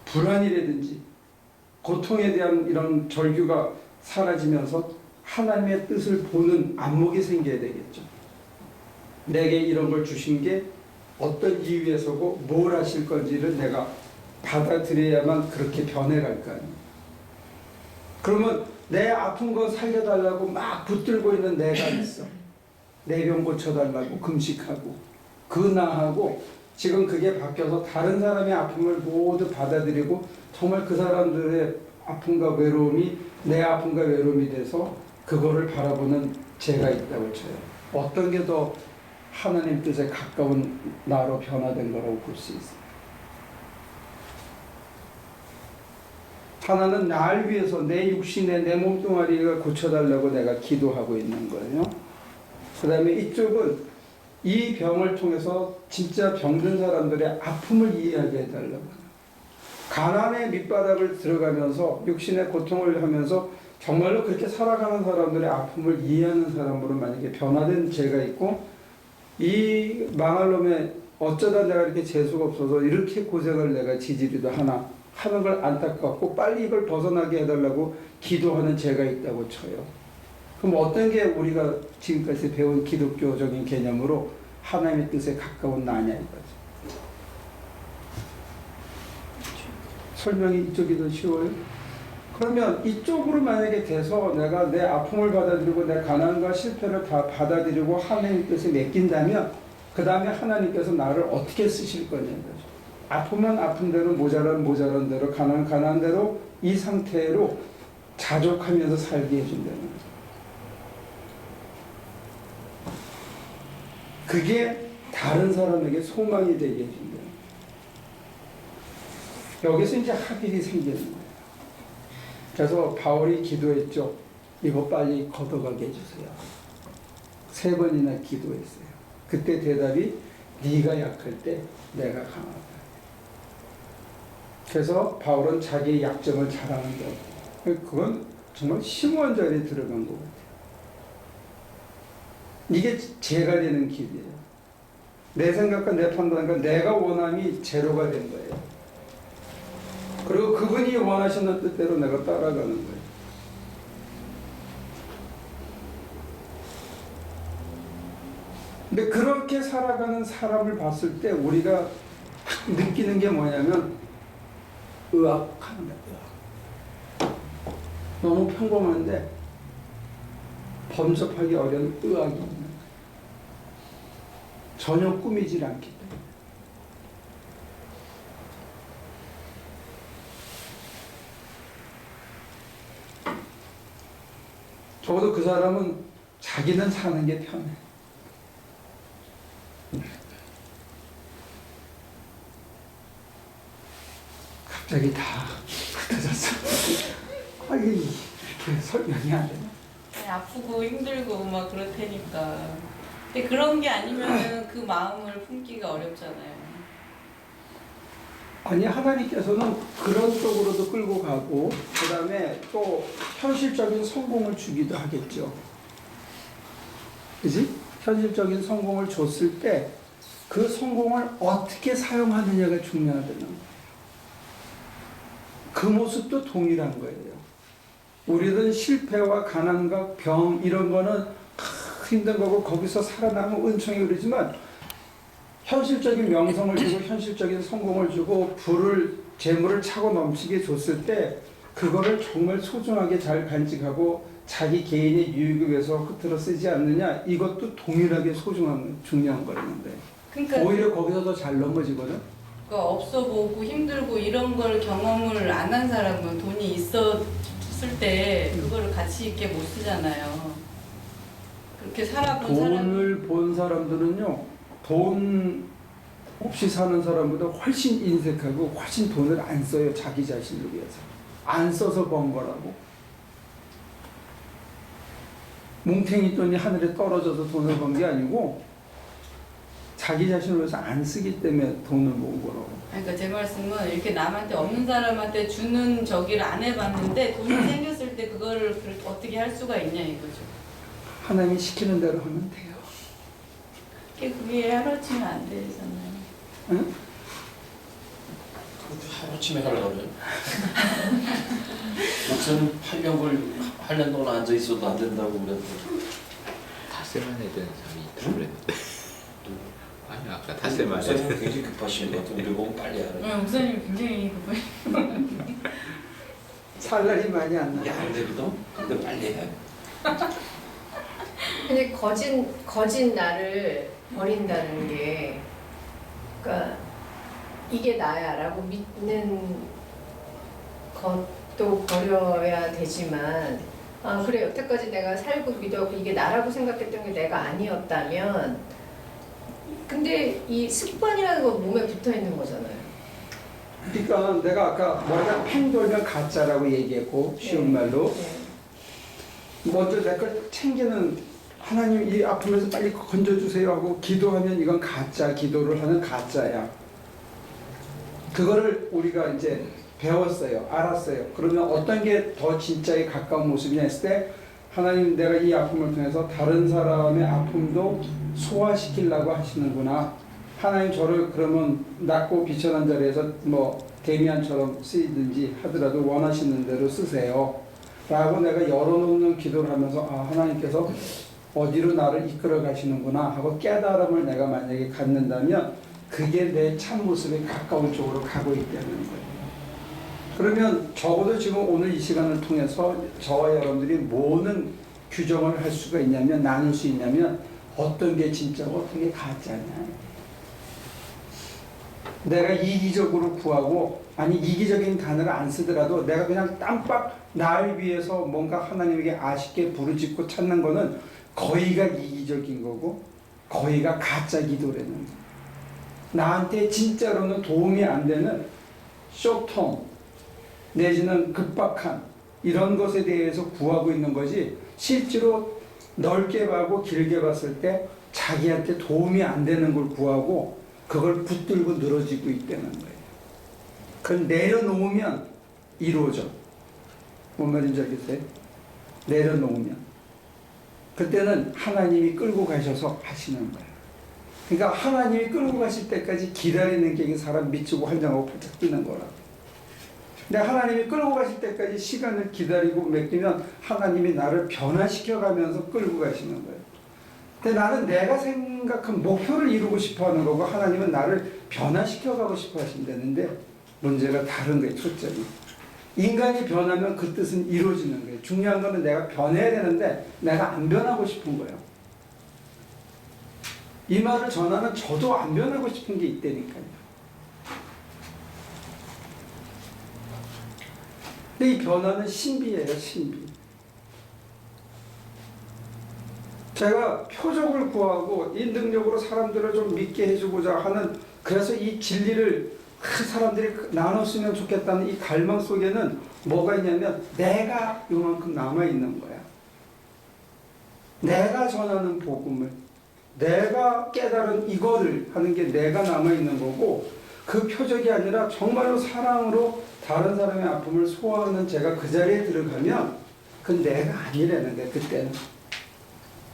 불안이라든지 고통에 대한 이런 절규가 사라지면서 하나님의 뜻을 보는 안목이 생겨야 되겠죠. 내게 이런 걸 주신 게 어떤 이유에서고 뭘 하실 건지를 내가 받아들여야만 그렇게 변해갈 거 아니에요. 그러면 내 아픈 거 살려달라고 막 붙들고 있는 내가 있어. 내 병 고쳐달라고 금식하고 근황하고 지금 그게 바뀌어서 다른 사람의 아픔을 모두 받아들이고 정말 그 사람들의 아픔과 외로움이 내 아픔과 외로움이 돼서 그거를 바라보는 제가 있다고 쳐요. 어떤 게 더 하나님 뜻에 가까운 나로 변화된 거라고 볼 수 있어요. 하나는 날 위해서 내 육신에 내 몸뚱아리가 고쳐달라고 내가 기도하고 있는 거예요. 그 다음에 이쪽은 이 병을 통해서 진짜 병든 사람들의 아픔을 이해하게 해달라고. 가난의 밑바닥을 들어가면서 육신의 고통을 하면서 정말로 그렇게 살아가는 사람들의 아픔을 이해하는 사람으로 만약에 변화된 제가 있고, 이 망할 놈의 어쩌다 내가 이렇게 재수가 없어서 이렇게 고생을 내가 지지리도 하나 하는 걸 안타깝고 빨리 이걸 벗어나게 해달라고 기도하는 제가 있다고 쳐요. 그럼 어떤 게 우리가 지금까지 배운 기독교적인 개념으로 하나님의 뜻에 가까운 나냐 이거죠. 설명이 이쪽이 더 쉬워요? 그러면 이쪽으로 만약에 돼서 내가 내 아픔을 받아들이고 내 가난과 실패를 다 받아들이고 하나님의 뜻에 맡긴다면 그 다음에 하나님께서 나를 어떻게 쓰실 거냐는 거죠. 아프면 아픈 대로, 모자란 대로, 가난한 대로 이 상태로 자족하면서 살게 해준다는 거죠. 그게 다른 사람에게 소망이 되게 해준다. 여기서 이제 합일이 생기는 거예요. 그래서 바울이 기도했죠. 이거 빨리 걷어가게 해주세요. 3번이나 기도했어요. 그때 대답이 네가 약할 때 내가 강하다. 그래서 바울은 자기의 약점을 자랑한다고. 그건 정말 심오한 자리에 들어간 것 같아요. 이게 제가 되는 길이에요. 내 생각과 내 판단과 내가 원함이 제로가 된 거예요. 그리고 그분이 원하시는 뜻대로 내가 따라가는 거예요. 근데 그렇게 살아가는 사람을 봤을 때 우리가 느끼는 게 뭐냐면 의학하는 거야. 너무 평범한데 범접하기 어려운 의학이 있는 거예요. 전혀 꾸미질 않기 때문에. 적어도 그 사람은 자기는 사는 게 편해. 갑자기 다 흩어졌어. 이게 이렇게 설명이 안 되나? 아프고 힘들고 막 그렇다니까. 근데 그런 게 아니면은 그 마음을 품기가 어렵잖아요. 아니, 하나님께서는 그런 쪽으로도 끌고 가고 그 다음에 또 현실적인 성공을 주기도 하겠죠. 그지? 현실적인 성공을 줬을 때 그 성공을 어떻게 사용하느냐가 중요하다는 거예요. 그 모습도 동일한 거예요. 우리는 실패와 가난과 병 이런 거는 힘든 거고 거기서 살아남은 은총이 그러지만 현실적인 명성을 주고 현실적인 성공을 주고 재물을 차고 넘치게 줬을 때 그거를 정말 소중하게 잘 간직하고 자기 개인의 유익을 위해서 흐트러 쓰지 않느냐, 이것도 동일하게 소중한 중요한 거였는데 그러니까 오히려 거기서 더 잘 넘어지거든. 그러니까 없어 보고 힘들고 이런 걸 경험을 안 한 사람은 돈이 있었을 때 그거를 가치 있게 못 쓰잖아요. 그렇게 살아본 돈을 본 사람들은요, 돈 없이 사는 사람보다 훨씬 인색하고 훨씬 돈을 안 써요. 자기 자신을 위해서. 안 써서 번 거라고. 뭉탱이 돈이 하늘에 떨어져서 돈을 번 게 아니고 자기 자신을 위해서 안 쓰기 때문에 돈을 모은 거라고. 그러니까 제 말씀은 이렇게 남한테 없는 사람한테 주는 저기를 안 해봤는데 돈이 생겼을 때 그거를 그렇게 어떻게 할 수가 있냐 이거죠. 하나님이 시키는 대로 하면 돼요. 그게 하루아침에 안 되잖아요. 응? 그것도 하루아침에 하려고 그래. 목사는 8년 동안 앉아 있어도 안 된다고 그랬는데. 다 쓸만해야 되는 사람이 있다고 그랬는데. 아니 아까 닷새 말에 목사님 굉장히 급하신 것 같아요. 우리 보고 빨리 하는. 네, 목사님 굉장히 살 날이 많이 안 나요. 야, 안 되거든. 근데 빨리 해. 근데 거진 나를 버린다는 게, 그러니까 이게 나야라고 믿는 것도 버려야 되지만, 아 그래 여태까지 내가 살고 믿었고 이게 나라고 생각했던 게 내가 아니었다면, 근데 이 습관이라는 건 몸에 붙어 있는 거잖아요. 그러니까 내가 아까 머리가 팽 돌면 가짜라고 얘기했고 쉬운 말로 먼저 내 걸 챙기는 하나님 이 아픔에서 빨리 건져주세요 하고 기도하면 이건 가짜 기도를 하는 가짜야. 그거를 우리가 이제 배웠어요. 알았어요. 그러면 어떤 게 더 진짜에 가까운 모습이냐 했을 때 하나님 내가 이 아픔을 통해서 다른 사람의 아픔도 소화시키려고 하시는구나. 하나님 저를 그러면 낮고 비천한 자리에서 뭐 데미안처럼 쓰이든지 하더라도 원하시는 대로 쓰세요. 라고 내가 열어놓는 기도를 하면서 아 하나님께서 어디로 나를 이끌어 가시는구나 하고 깨달음을 내가 만약에 갖는다면 그게 내 참모습에 가까운 쪽으로 가고 있다는 거예요. 그러면 적어도 지금 오늘 이 시간을 통해서 저와 여러분들이 뭐는 규정을 할 수가 있냐면 나눌 수 있냐면 어떤 게 진짜고 어떤 게 가짜냐. 내가 이기적으로 구하고 아니 이기적인 단어를 안 쓰더라도 내가 그냥 땀박 나를 위해서 뭔가 하나님에게 아쉽게 부르짖고 찾는 거는 거의가 이기적인 거고 거의가 가짜 기도라는 거예요. 나한테 진짜로는 도움이 안 되는 쇼텀 내지는 급박한 이런 것에 대해서 구하고 있는 것이 실제로 넓게 봐고 길게 봤을 때 자기한테 도움이 안 되는 걸 구하고 그걸 붙들고 늘어지고 있다는 거예요. 그걸 내려놓으면 이루어져. 뭔 말인지 알겠어요? 내려놓으면. 그때는 하나님이 끌고 가셔서 하시는 거예요. 그러니까 하나님이 끌고 가실 때까지 기다리는 게 사람 미치고 환장하고 팔짝 뛰는 거라고. 근데 하나님이 끌고 가실 때까지 시간을 기다리고 맡기면 하나님이 나를 변화시켜 가면서 끌고 가시는 거예요. 근데 나는 내가 생각한 목표를 이루고 싶어 하는 거고 하나님은 나를 변화시켜 가고 싶어 하신다는데 문제가 다른 거예요. 초점이. 인간이 변하면 그 뜻은 이루어지는 거예요. 중요한 거는 내가 변해야 되는데 내가 안 변하고 싶은 거예요. 이 말을 전하는 저도 안 변하고 싶은 게 있다니까요. 근데 이 변화는 신비예요. 신비. 제가 표적을 구하고 이 능력으로 사람들을 좀 믿게 해주고자 하는 그래서 이 진리를 사람들이 나눴으면 좋겠다는 이 갈망 속에는 뭐가 있냐면 내가 요만큼 남아있는 거야. 내가 전하는 복음을 내가 깨달은 이거를 하는 게 내가 남아있는 거고 그 표적이 아니라 정말로 사랑으로 다른 사람의 아픔을 소화하는 제가 그 자리에 들어가면 그건 내가 아니라는 거야. 그때는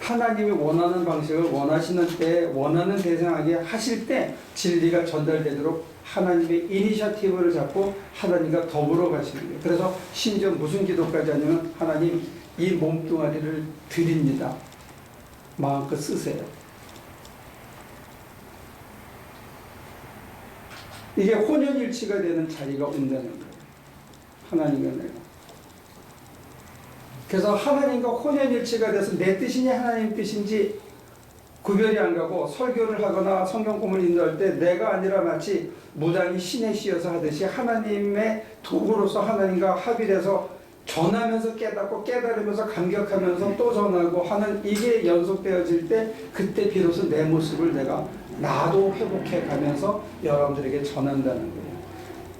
하나님이 원하는 방식을 원하시는 때 원하는 대상하게 하실 때 진리가 전달되도록 하나님의 이니셔티브를 잡고 하나님과 더불어 가시는 거예요. 그래서 심지어 무슨 기도까지 하냐면 하나님 이 몸뚱아리를 드립니다. 마음껏 쓰세요. 이게 혼연일치가 되는 자리가 온다는 거예요. 하나님과 내가. 그래서 하나님과 혼연일치가 돼서 내 뜻이냐 하나님 뜻인지 구별이 안 가고 설교를 하거나 성경공부를 인도할 때 내가 아니라 마치 무당이 신에 씌어서 하듯이 하나님의 도구로서 하나님과 합의돼서 전하면서 깨닫고 깨달으면서 감격하면서 또 전하고 하는 이게 연속되어질 때 그때 비로소 내 모습을 내가 나도 회복해 가면서 여러분들에게 전한다는 거예요.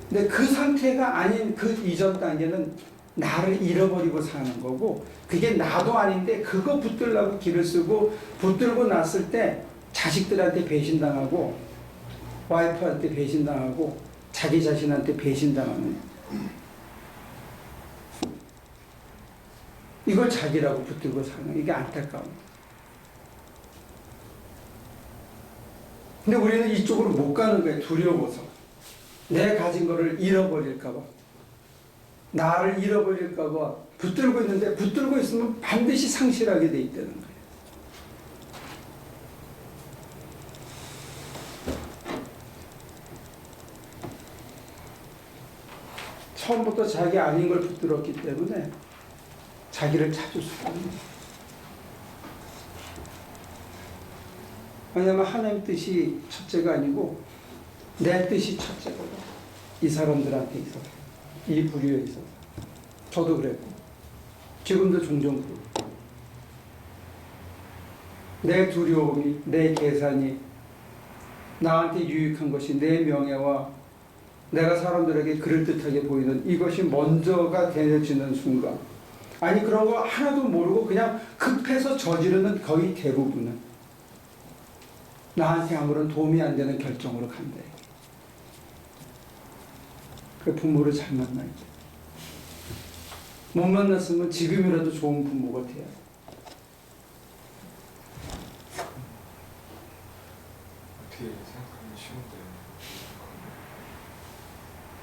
근데 그 상태가 아닌 그 이전 단계는 나를 잃어버리고 사는 거고 그게 나도 아닌데 그거 붙들려고 길을 쓰고 붙들고 났을 때 자식들한테 배신당하고 와이프한테 배신당하고 자기 자신한테 배신당하는 이걸 자기라고 붙들고 사는 이게 안타까운. 근데 우리는 이쪽으로 못 가는 거예요. 두려워서. 내 가진 거를 잃어버릴까 봐. 나를 잃어버릴까 봐 붙들고 있는데 붙들고 있으면 반드시 상실하게 돼 있다는 거예요. 처음부터 자기 아닌 걸 붙들었기 때문에 자기를 찾을 수가 없는 거예요. 왜냐하면 하나님 뜻이 첫째가 아니고 내 뜻이 첫째거든. 이 사람들한테 있어서, 이 부류에 있어서. 저도 그랬고 지금도 종종 그러고. 내 두려움이, 내 계산이 나한테 유익한 것이 내 명예와 내가 사람들에게 그럴듯하게 보이는 이것이 먼저가 되어지는 순간, 아니 그런 거 하나도 모르고 그냥 급해서 저지르는 거의 대부분은 나한테 아무런 도움이 안 되는 결정으로 간대. 그 부모를 잘 만나야지. 못 만났으면 지금이라도 좋은 부모가 돼야 돼. 어떻게 생각하면 쉬운데.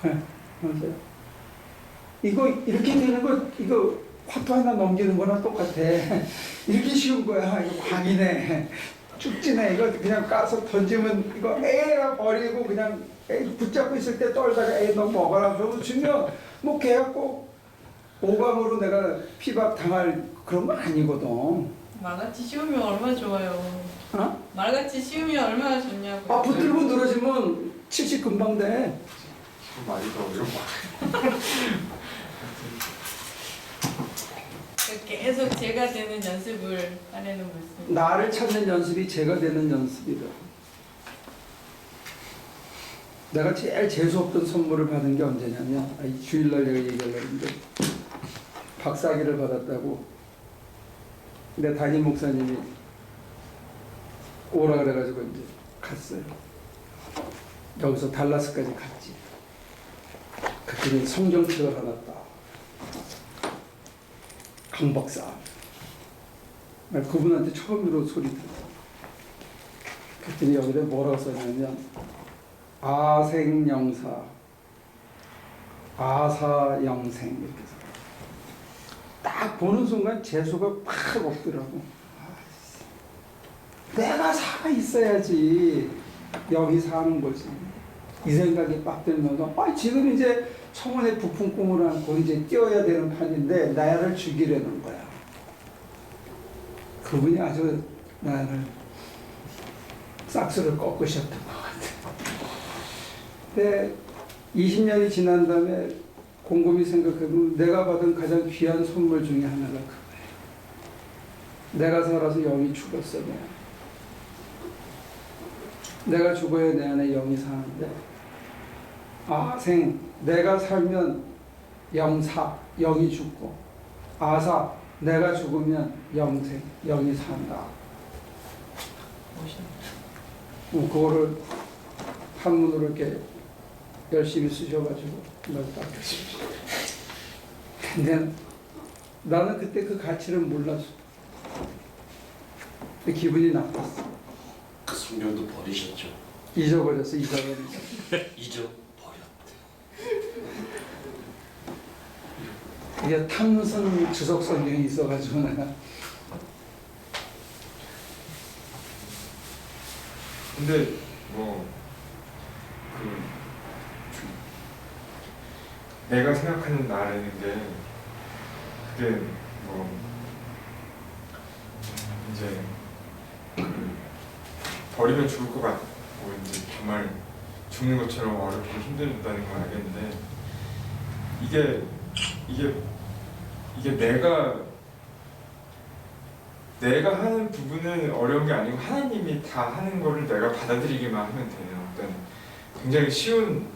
네, 맞아요. 이거 이렇게 되는 거, 이거 화투 하나 넘기는 거랑 똑같아. 이렇게 쉬운 거야. 이거 광이네, 쭉지네. 이거 그냥 까서 던지면 이거 에라 버리고 그냥 붙잡고 있을 때 떨다가 너 먹어라 그러고 주면 뭐 걔가 꼭 오감으로 내가 피박 당할 그런 건 아니거든. 말같이 쉬우면 얼마나 좋아요. 어? 말같이 쉬우면 얼마나 좋냐고. 아, 붙들고 늘어지면 70 금방 돼. 좀 많이 더 이런 거. 계속 제가 되는 연습을 하려는 말씀. 나를 찾는 연습이 제가 되는 연습이다. 내가 제일 재수없던 선물을 받은 게 언제냐면, 이 주일날 내가 얘기하려고 했는데, 박사학위를 받았다고 내 담임 목사님이 오라 그래가지고 이제 갔어요. 여기서 달라스까지 갔지. 그때는 성경책을 하나 딱 강 박사. 그분한테 처음으로 소리 들었어. 그랬더니 여기다 뭐라고 써냐면 아생영사, 아사영생 이렇게 써. 딱 보는 순간 재수가 팍 없더라고. 내가 살아 있어야지 여기 사는 거지. 이 생각이 빡 들면서 지금 이제 청원의 부푼 꿈을 안고 이제 뛰어야 되는 판인데 나를 죽이려는 거야. 그분이 아주 나를 싹스를 꺾으셨던 것 같아. 근데 20년이 지난 다음에 곰곰이 생각해보면 내가 받은 가장 귀한 선물 중에 하나가 그거예요. 내가 살아서 영이 죽었어. 내가 죽어야 내 안에 영이 사는데 아생, 내가 살면 영사, 영이 죽고, 아사, 내가 죽으면 영생, 영이 산다. 그거를 한문으로 이렇게 열심히 쓰셔가지고 딱 근데 나는 그때 그 가치를 몰랐어. 근데 기분이 나빴어. 그 성경도 버리셨죠. 잊어버렸어. 잊어버렸대. 이게 탐선 주석 성경이 있어가지고 내가. 근데 내가 생각하는 나라는 게 그게 이제 버리면 죽을 것 같고 이제 정말 죽는 것처럼 어렵고 힘들다는 걸 알겠는데 이게 내가 하는 부분은 어려운 게 아니고 하나님이 다 하는 거를 내가 받아들이기만 하면 돼요. 일단 굉장히 쉬운,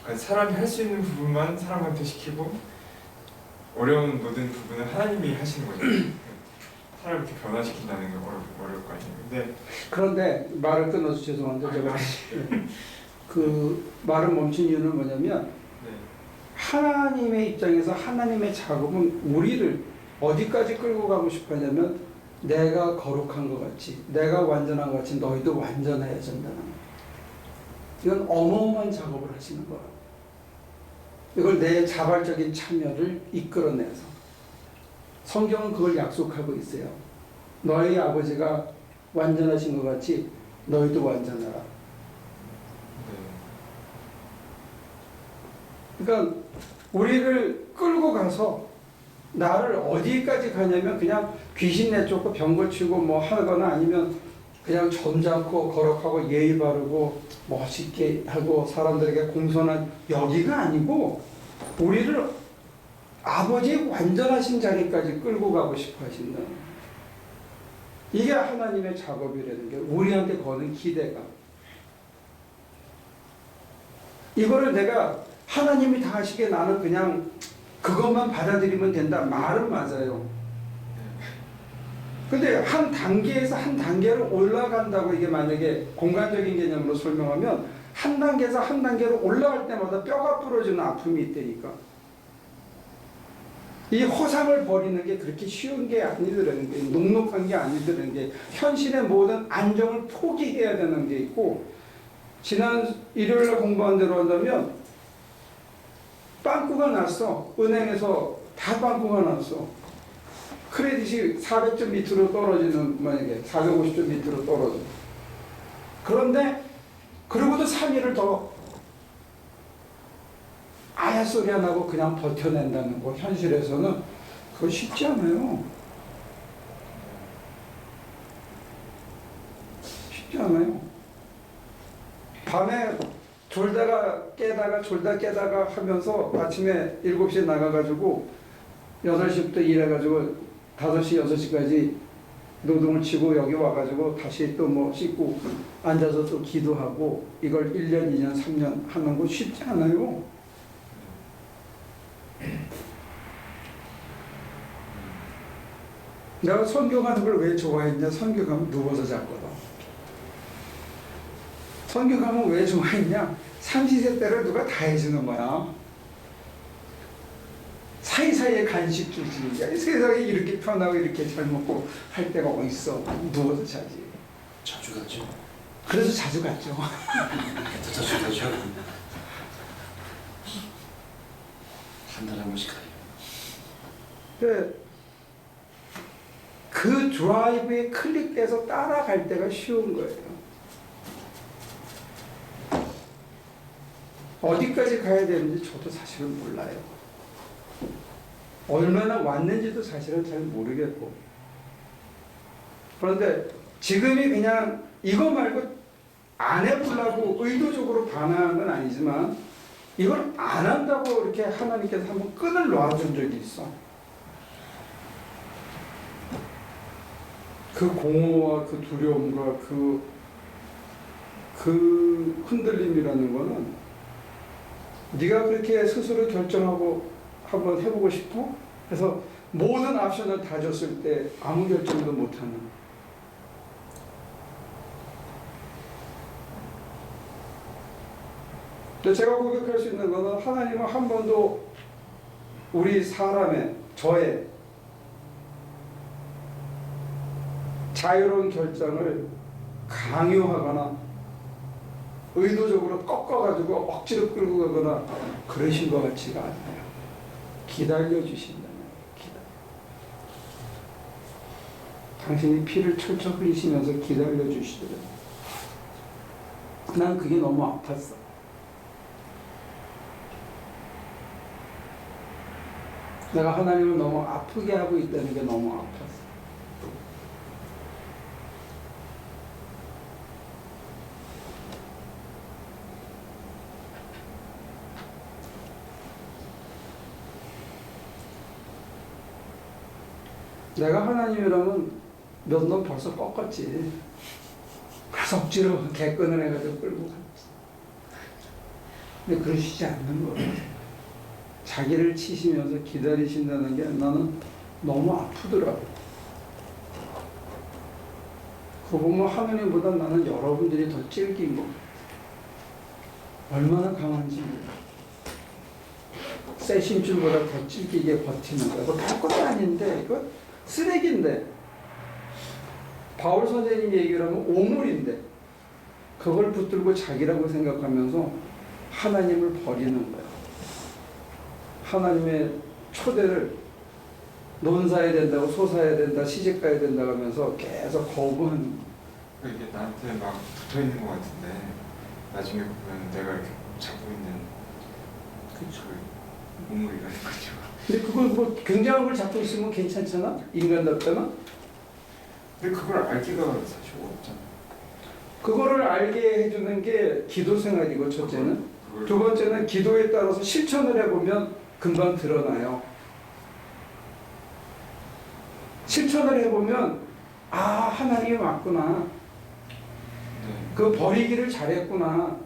그러니까 사람이 할 수 있는 부분만 사람한테 시키고 어려운 모든 부분은 하나님이 하시는 거죠. 사람을 이렇게 변화시킨다는 게 어려울 거 아니에요. 그런데 말을 끊어서 죄송한데 제가 그 말을 멈춘 이유는 뭐냐면 네. 하나님의 입장에서 하나님의 작업은 우리를 어디까지 끌고 가고 싶어 하냐면 내가 거룩한 것 같이, 내가 완전한 것 같이 너희도 완전해야 된다는 거예요. 이건 어마어마한 작업을 하시는 거예요. 이걸 내 자발적인 참여를 이끌어내서 성경은 그걸 약속하고 있어요. 너희 아버지가 완전하신 것 같이 너희도 완전하라. 그러니까 우리를 끌고 가서 나를 어디까지 가냐면 그냥 귀신 내쫓고 병 고치고 뭐 하거나 아니면 그냥 점잖고 거룩하고 예의 바르고 멋있게 하고 사람들에게 공손한 여기가 아니고 우리를 아버지의 완전하신 자리까지 끌고 가고 싶어 하신다. 이게 하나님의 작업이라는 게 우리한테 거는 기대가. 이거를 내가 하나님이 다 하시게 나는 그냥 그것만 받아들이면 된다. 말은 맞아요. 근데 한 단계에서 한 단계로 올라간다고 이게 만약에 공간적인 개념으로 설명하면 한 단계에서 한 단계로 올라갈 때마다 뼈가 부러지는 아픔이 있다니까. 이 허상을 버리는 게 그렇게 쉬운 게 아니더라는 게, 녹록한 게 아니더라는 게, 현실의 모든 안정을 포기해야 되는 게 있고, 지난 일요일에 공부한 대로 한다면 빵꾸가 났어. 은행에서 다 빵꾸가 났어. 크레딧이 400점 밑으로 떨어지는, 만약에 450점 밑으로 떨어져. 그런데 그러고도 3일을 더 아야 소리 안 하고 그냥 버텨낸다는 거, 현실에서는 그거 쉽지 않아요. 쉽지 않아요. 밤에 졸다가 깨다가 졸다 깨다가 하면서 아침에 7시에 나가가지고 8시부터 일해가지고 5시, 6시까지 노동을 치고 여기 와가지고 다시 또 뭐 씻고 앉아서 또 기도하고 이걸 1년, 2년, 3년 하는 거 쉽지 않아요. 내가 선교가는 걸 왜 좋아했냐? 선교 가면 누워서 잤거든. 선교 가면 왜 좋아했냐? 삼시세때를 누가 다 해주는 거야. 사이사이에 간식 주지. 세상에 이렇게 편하고 이렇게 잘 먹고 할 데가 어디 있어. 누워서 자지. 자주 가죠. 그래서 자주 갔죠. 더 자주 가죠. 한 달에 한 번씩 가요. 그 드라이브에 클릭돼서 따라갈 때가 쉬운 거예요. 어디까지 가야 되는지 저도 사실은 몰라요. 얼마나 왔는지도 사실은 잘 모르겠고. 그런데 지금이 그냥 이거 말고 안 해보려고 의도적으로 반항한 건 아니지만 이걸 안 한다고 이렇게 하나님께서 한번 끈을 놔준 적이 있어. 그 공허와 그 두려움과 그 흔들림이라는 거는 네가 그렇게 스스로 결정하고 한번 해보고 싶어? 그래서 모든 옵션을 다 줬을 때 아무 결정도 못하는. 근데 제가 고백할 수 있는 거는 하나님은 한 번도 우리 사람의, 저의 자유로운 결정을 강요하거나 의도적으로 꺾어가지고 억지로 끌고 가거나 그러신 것 같지가 않아요. 기다려주신다는 기다려. 당신이 피를 철철 흘리시면서 기다려주시더라고요. 난 그게 너무 아팠어. 내가 하나님을 너무 아프게 하고 있다는 게 너무 아팠어. 내가 하나님이라면 몇 놈 벌써 꺾었지. 그래서 억지로 개끈을 해가지고 끌고 갔지. 근데 그러시지 않는 거예요. 자기를 치시면서 기다리신다는 게 나는 너무 아프더라고. 그거 보면 하나님보다 나는 여러분들이 더 찔긴 거. 얼마나 강한지. 새 심줄보다 더 찔기게 버티는 거야. 그거 별것도 아닌데, 이거 쓰레기인데. 바울 선생님 얘기를 하면 오물인데, 그걸 붙들고 자기라고 생각하면서 하나님을 버리는 거야. 하나님의 초대를 논사해야 된다고, 소사해야 된다, 시집 가야 된다 하면서 계속 거부하는 거야. 이게 나한테 막 붙어 있는 것 같은데 나중에 보면 내가 이렇게 잡고 있는 그렇죠. 몸무게가 되는 거죠. 근데 그걸 뭐 굉장한 걸 잡고 있으면 괜찮잖아? 인간답잖아? 근데 그걸 알기가 사실 어렵잖아요. 그거를 알게 해주는 게 기도 생활이고 첫째는. 그걸 두 번째는 기도에 따라서 실천을 해보면 금방 드러나요. 실천을 해보면 아 하나님이 맞구나. 네. 그 버리기를 잘했구나.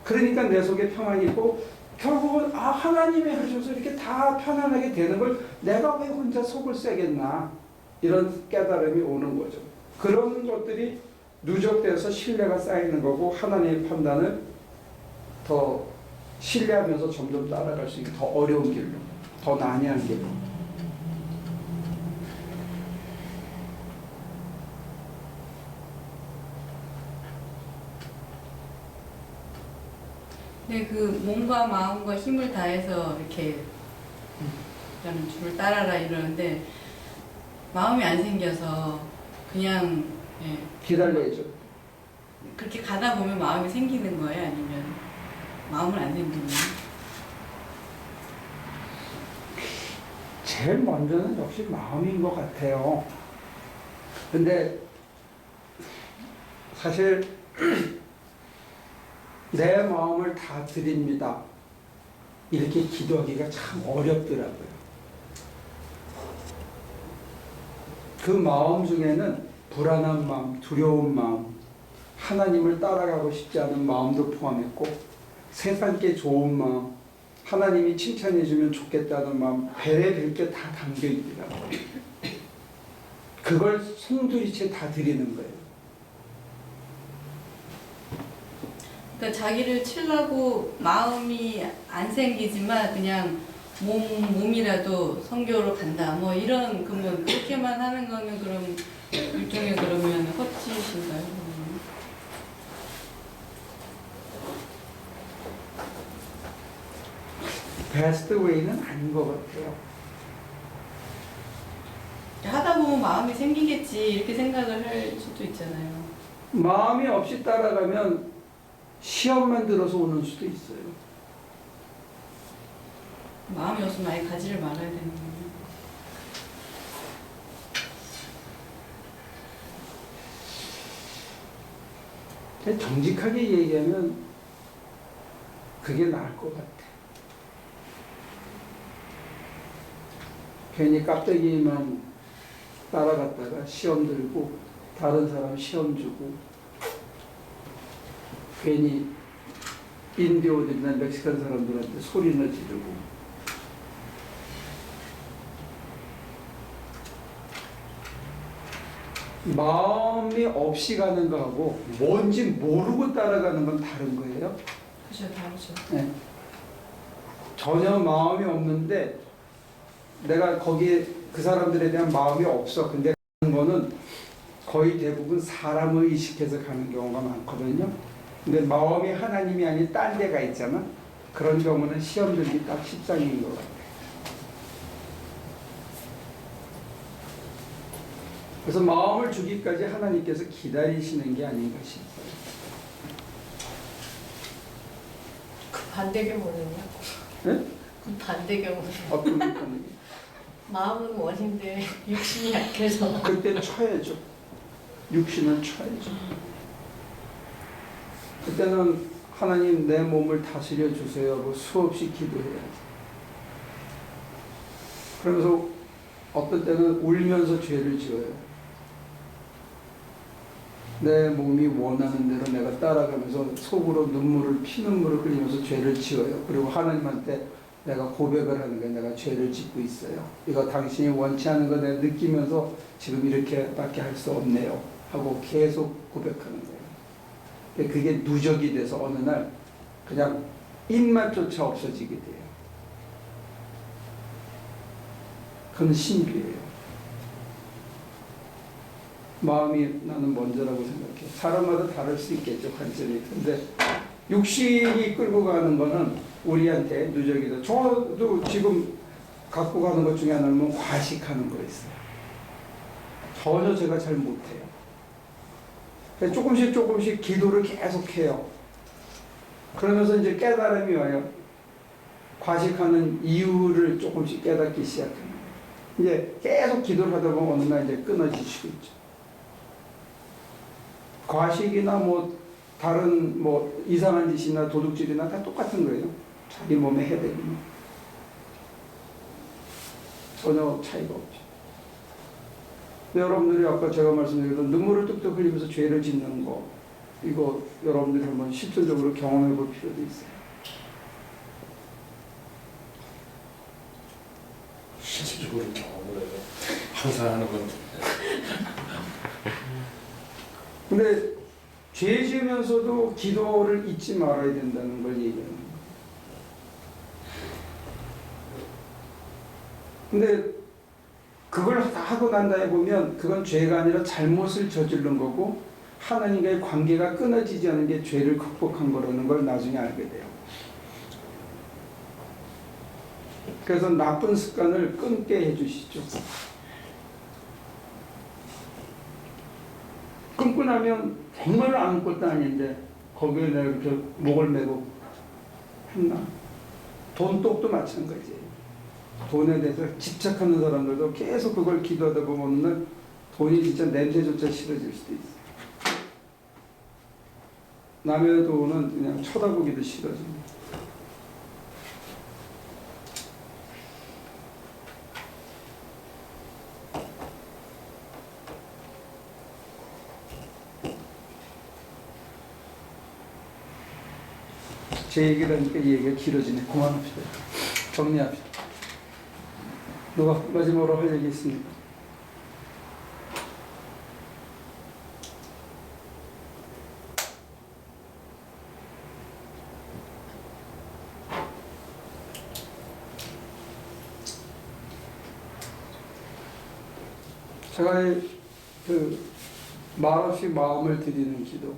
그러니까 내 속에 평안이 있고 결국은 아 하나님이 하셔서 이렇게 다 편안하게 되는 걸 내가 왜 혼자 속을 새겠나 이런 깨달음이 오는 거죠. 그런 것들이 누적돼서 신뢰가 쌓이는 거고 하나님의 판단을 더 신뢰하면서 점점 따라갈 수 있게 더 어려운 길로 더 난해한 길로. 근데 그 몸과 마음과 힘을 다해서 이렇게 나는 주를 따라라 이러는데 마음이 안 생겨서 그냥 예, 기다려야죠. 그렇게 가다 보면 마음이 생기는 거예요? 아니면 마음을 안 생기는 거예요? 제일 먼저는 역시 마음인 것 같아요. 근데 사실 내 마음을 다 드립니다. 이렇게 기도하기가 참 어렵더라고요. 그 마음 중에는 불안한 마음, 두려운 마음, 하나님을 따라가고 싶지 않은 마음도 포함했고 세상께 좋은 마음, 하나님이 칭찬해 주면 좋겠다는 마음, 배려될 게 다 담겨 있더라고요. 그걸 송두리째 다 드리는 거예요. 그러니까 자기를 치려고 마음이 안 생기지만 그냥 몸이라도 선교로 간다. 뭐 이런 그러면 그렇게만 하는 거는 그럼 일종의 그러면 헛짓인가요? 베스트 웨이는 아닌 것 같아요. 하다 보면 마음이 생기겠지 이렇게 생각을 할 수도 있잖아요. 마음이 없이 따라가면 시험만 들어서 오는 수도 있어요. 마음이 없으면 아예 가지를 말아야 되는 거예요. 정직하게 얘기하면 그게 나을 것 같아. 괜히 깍대기만 따라갔다가 시험 들고 다른 사람 시험 주고 괜히 인디오들이나 멕시칸 사람들한테 소리나 지르고 마음이 없이 가는 거하고 뭔지 모르고 따라가는 건 다른 거예요. 그죠, 다르죠. 네. 전혀 마음이 없는데 내가 거기에 그 사람들에 대한 마음이 없어. 근데 가는 거는 거의 대부분 사람을 의식해서 가는 경우가 많거든요. 근데 마음이 하나님이 아닌 딴 데가 있잖아. 그런 경우는 시험 들기 딱 십상인 것 같아요. 그래서 마음을 주기까지 하나님께서 기다리시는 게 아닌가 싶어요. 그 반대 경우는요? 네? 그 반대 경우는 어떤 경우는 마음은 원인데 육신이 약해서 그때는 쳐야죠. 육신은 쳐야죠. 그때는 하나님 내 몸을 다스려 주세요 하고 수없이 기도해야지. 그러면서 어떤 때는 울면서 죄를 지어요. 내 몸이 원하는 대로 내가 따라가면서 속으로 피눈물을 흘리면서 죄를 지어요. 그리고 하나님한테 내가 고백을 하는 거예요. 내가 죄를 짓고 있어요. 이거 당신이 원치 않는 거 내가 느끼면서 지금 이렇게밖에 할 수 없네요. 하고 계속 고백하는 거예요. 근데 그게 누적이 돼서 어느 날 그냥 입맛조차 없어지게 돼요. 그건 신비예요. 마음이 나는 먼저라고 생각해. 사람마다 다를 수 있겠죠, 관점이. 근데 육신이 끌고 가는 거는 우리한테 누적이 돼. 저도 지금 갖고 가는 것 중에 하나는 뭐 과식하는 거 있어요. 전혀 제가 잘 못해요. 조금씩 기도를 계속해요. 그러면서 이제 깨달음이 와요. 과식하는 이유를 조금씩 깨닫기 시작합니다. 이제 계속 기도를 하다 보면 어느 날 이제 끊어지시고 있죠. 과식이나 뭐 다른 뭐 이상한 짓이나 도둑질이나 다 똑같은 거예요. 자기 몸에 해대기는 전혀 차이가 없죠. 여러분들이 아까 제가 말씀드린 눈물을 뚝뚝 흘리면서 죄를 짓는 거, 이거 여러분들이 한번 실질적으로 경험해 볼 필요도 있어요. 실질적으로 경험을 해요. 항상 하는 건데. 근데 죄 지으면서도 기도를 잊지 말아야 된다는 걸 얘기하는 거예요. 근데 그걸 다 하고 난 다음에 보면 그건 죄가 아니라 잘못을 저지른 거고 하나님과의 관계가 끊어지지 않은 게 죄를 극복한 거라는 걸 나중에 알게 돼요. 그래서 나쁜 습관을 끊게 해주시죠. 끊고 나면 정말 아무것도 아닌데 거기에 내가 이렇게 목을 메고 했나? 돈독도 마찬가지예요. 돈에 대해서 집착하는 사람들도 계속 그걸 기도하다 보면 돈이 진짜 냄새조차 싫어질 수도 있어요. 남의 돈은 그냥 쳐다보기도 싫어집니다. 제 얘기를 하니까 이 얘기가 길어지네. 그만합시다. 정리합시다. 누가 마지막으로 할 얘기 있습니까? 제가 말없이 마음을 드리는 기도,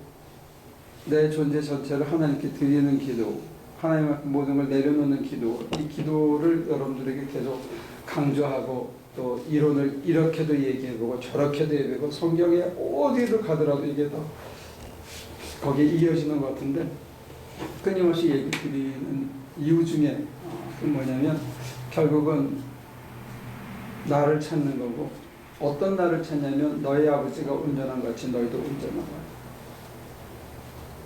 내 존재 전체를 하나님께 드리는 기도, 하나님 앞에 모든 걸 내려놓는 기도, 이 기도를 여러분들에게 계속 강조하고 또 이론을 이렇게도 얘기해보고 저렇게도 얘기해보고 성경에 어디를 가더라도 이게 다 거기에 이어지는 것 같은데 끊임없이 얘기 드리는 이유 중에 뭐냐면 결국은 나를 찾는 거고 어떤 나를 찾냐면 너희 아버지가 온전한 것 같이 너희도 온전하다.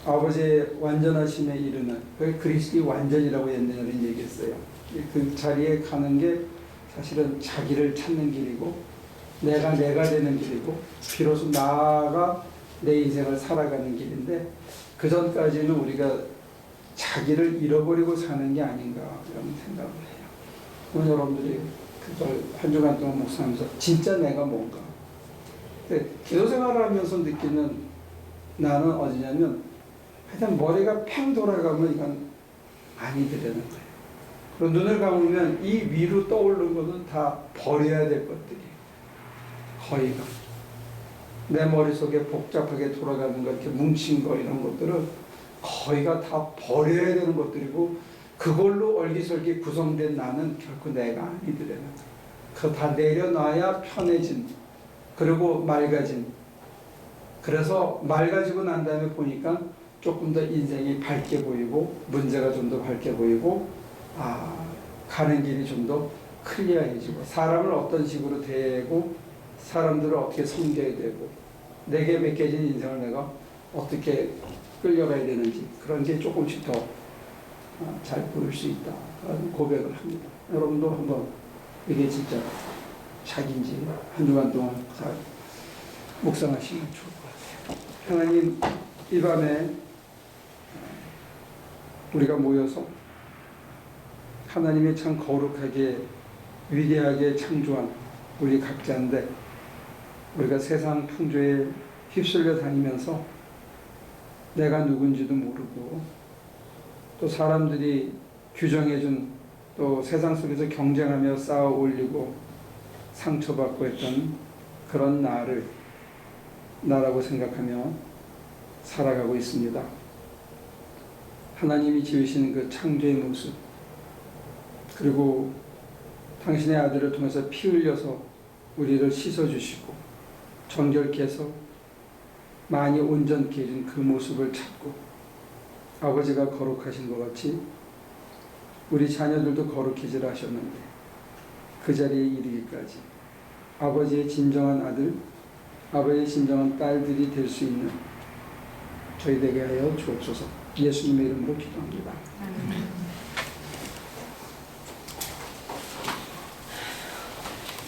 아버지의 완전하심에 이르는 그리스도의 완전이라고 옛날에는 얘기했어요. 그 자리에 가는 게 사실은 자기를 찾는 길이고 내가 되는 길이고 비로소 나가 내 인생을 살아가는 길인데 그 전까지는 우리가 자기를 잃어버리고 사는 게 아닌가 이런 생각을 해요. 오늘 여러분들이 그걸 한 주간 동안 묵상하면서 진짜 내가 뭔가 기도 생활을 하면서 느끼는 나는 어디냐면 하여튼 머리가 팽 돌아가면 이건 아니더라는 거예요. 그리고 눈을 감으면 이 위로 떠오르는 것은 다 버려야 될 것들이에요. 거의가. 내 머릿속에 복잡하게 돌아가는 거, 이렇게 뭉친 거 이런 것들은 거의가 다 버려야 되는 것들이고 그걸로 얼기설기 구성된 나는 결코 내가 아니더라는 거예요. 그거 다 내려놔야 편해진 그리고 맑아진 그래서 맑아지고 난 다음에 보니까 조금 더 인생이 밝게 보이고 문제가 좀 더 밝게 보이고 가는 길이 좀 더 클리어해지고 사람을 어떤 식으로 대하고 사람들을 어떻게 섬겨야 되고 내게 맡겨진 인생을 내가 어떻게 끌려가야 되는지 그런 게 조금씩 더 잘 보일 수 있다 그런 고백을 합니다. 여러분도 한번 이게 진짜 자기인지 한 주간 동안 잘 묵상하시면 좋을 것 같아요. 하나님 이 밤에 우리가 모여서 하나님의 참 거룩하게 위대하게 창조한 우리 각자인데 우리가 세상 풍조에 휩쓸려 다니면서 내가 누군지도 모르고 또 사람들이 규정해준 또 세상 속에서 경쟁하며 쌓아 올리고 상처받고 했던 그런 나라고 생각하며 살아가고 있습니다. 하나님이 지으신 그 창조의 모습 그리고 당신의 아들을 통해서 피 흘려서 우리를 씻어주시고 정결케 해서 많이 온전케 해준 그 모습을 찾고 아버지가 거룩하신 것 같이 우리 자녀들도 거룩해지라 하셨는데 그 자리에 이르기까지 아버지의 진정한 아들, 아버지의 진정한 딸들이 될 수 있는 저희 되게 하여 주옵소서. 예수님의 이름으로 기도합니다. 아멘.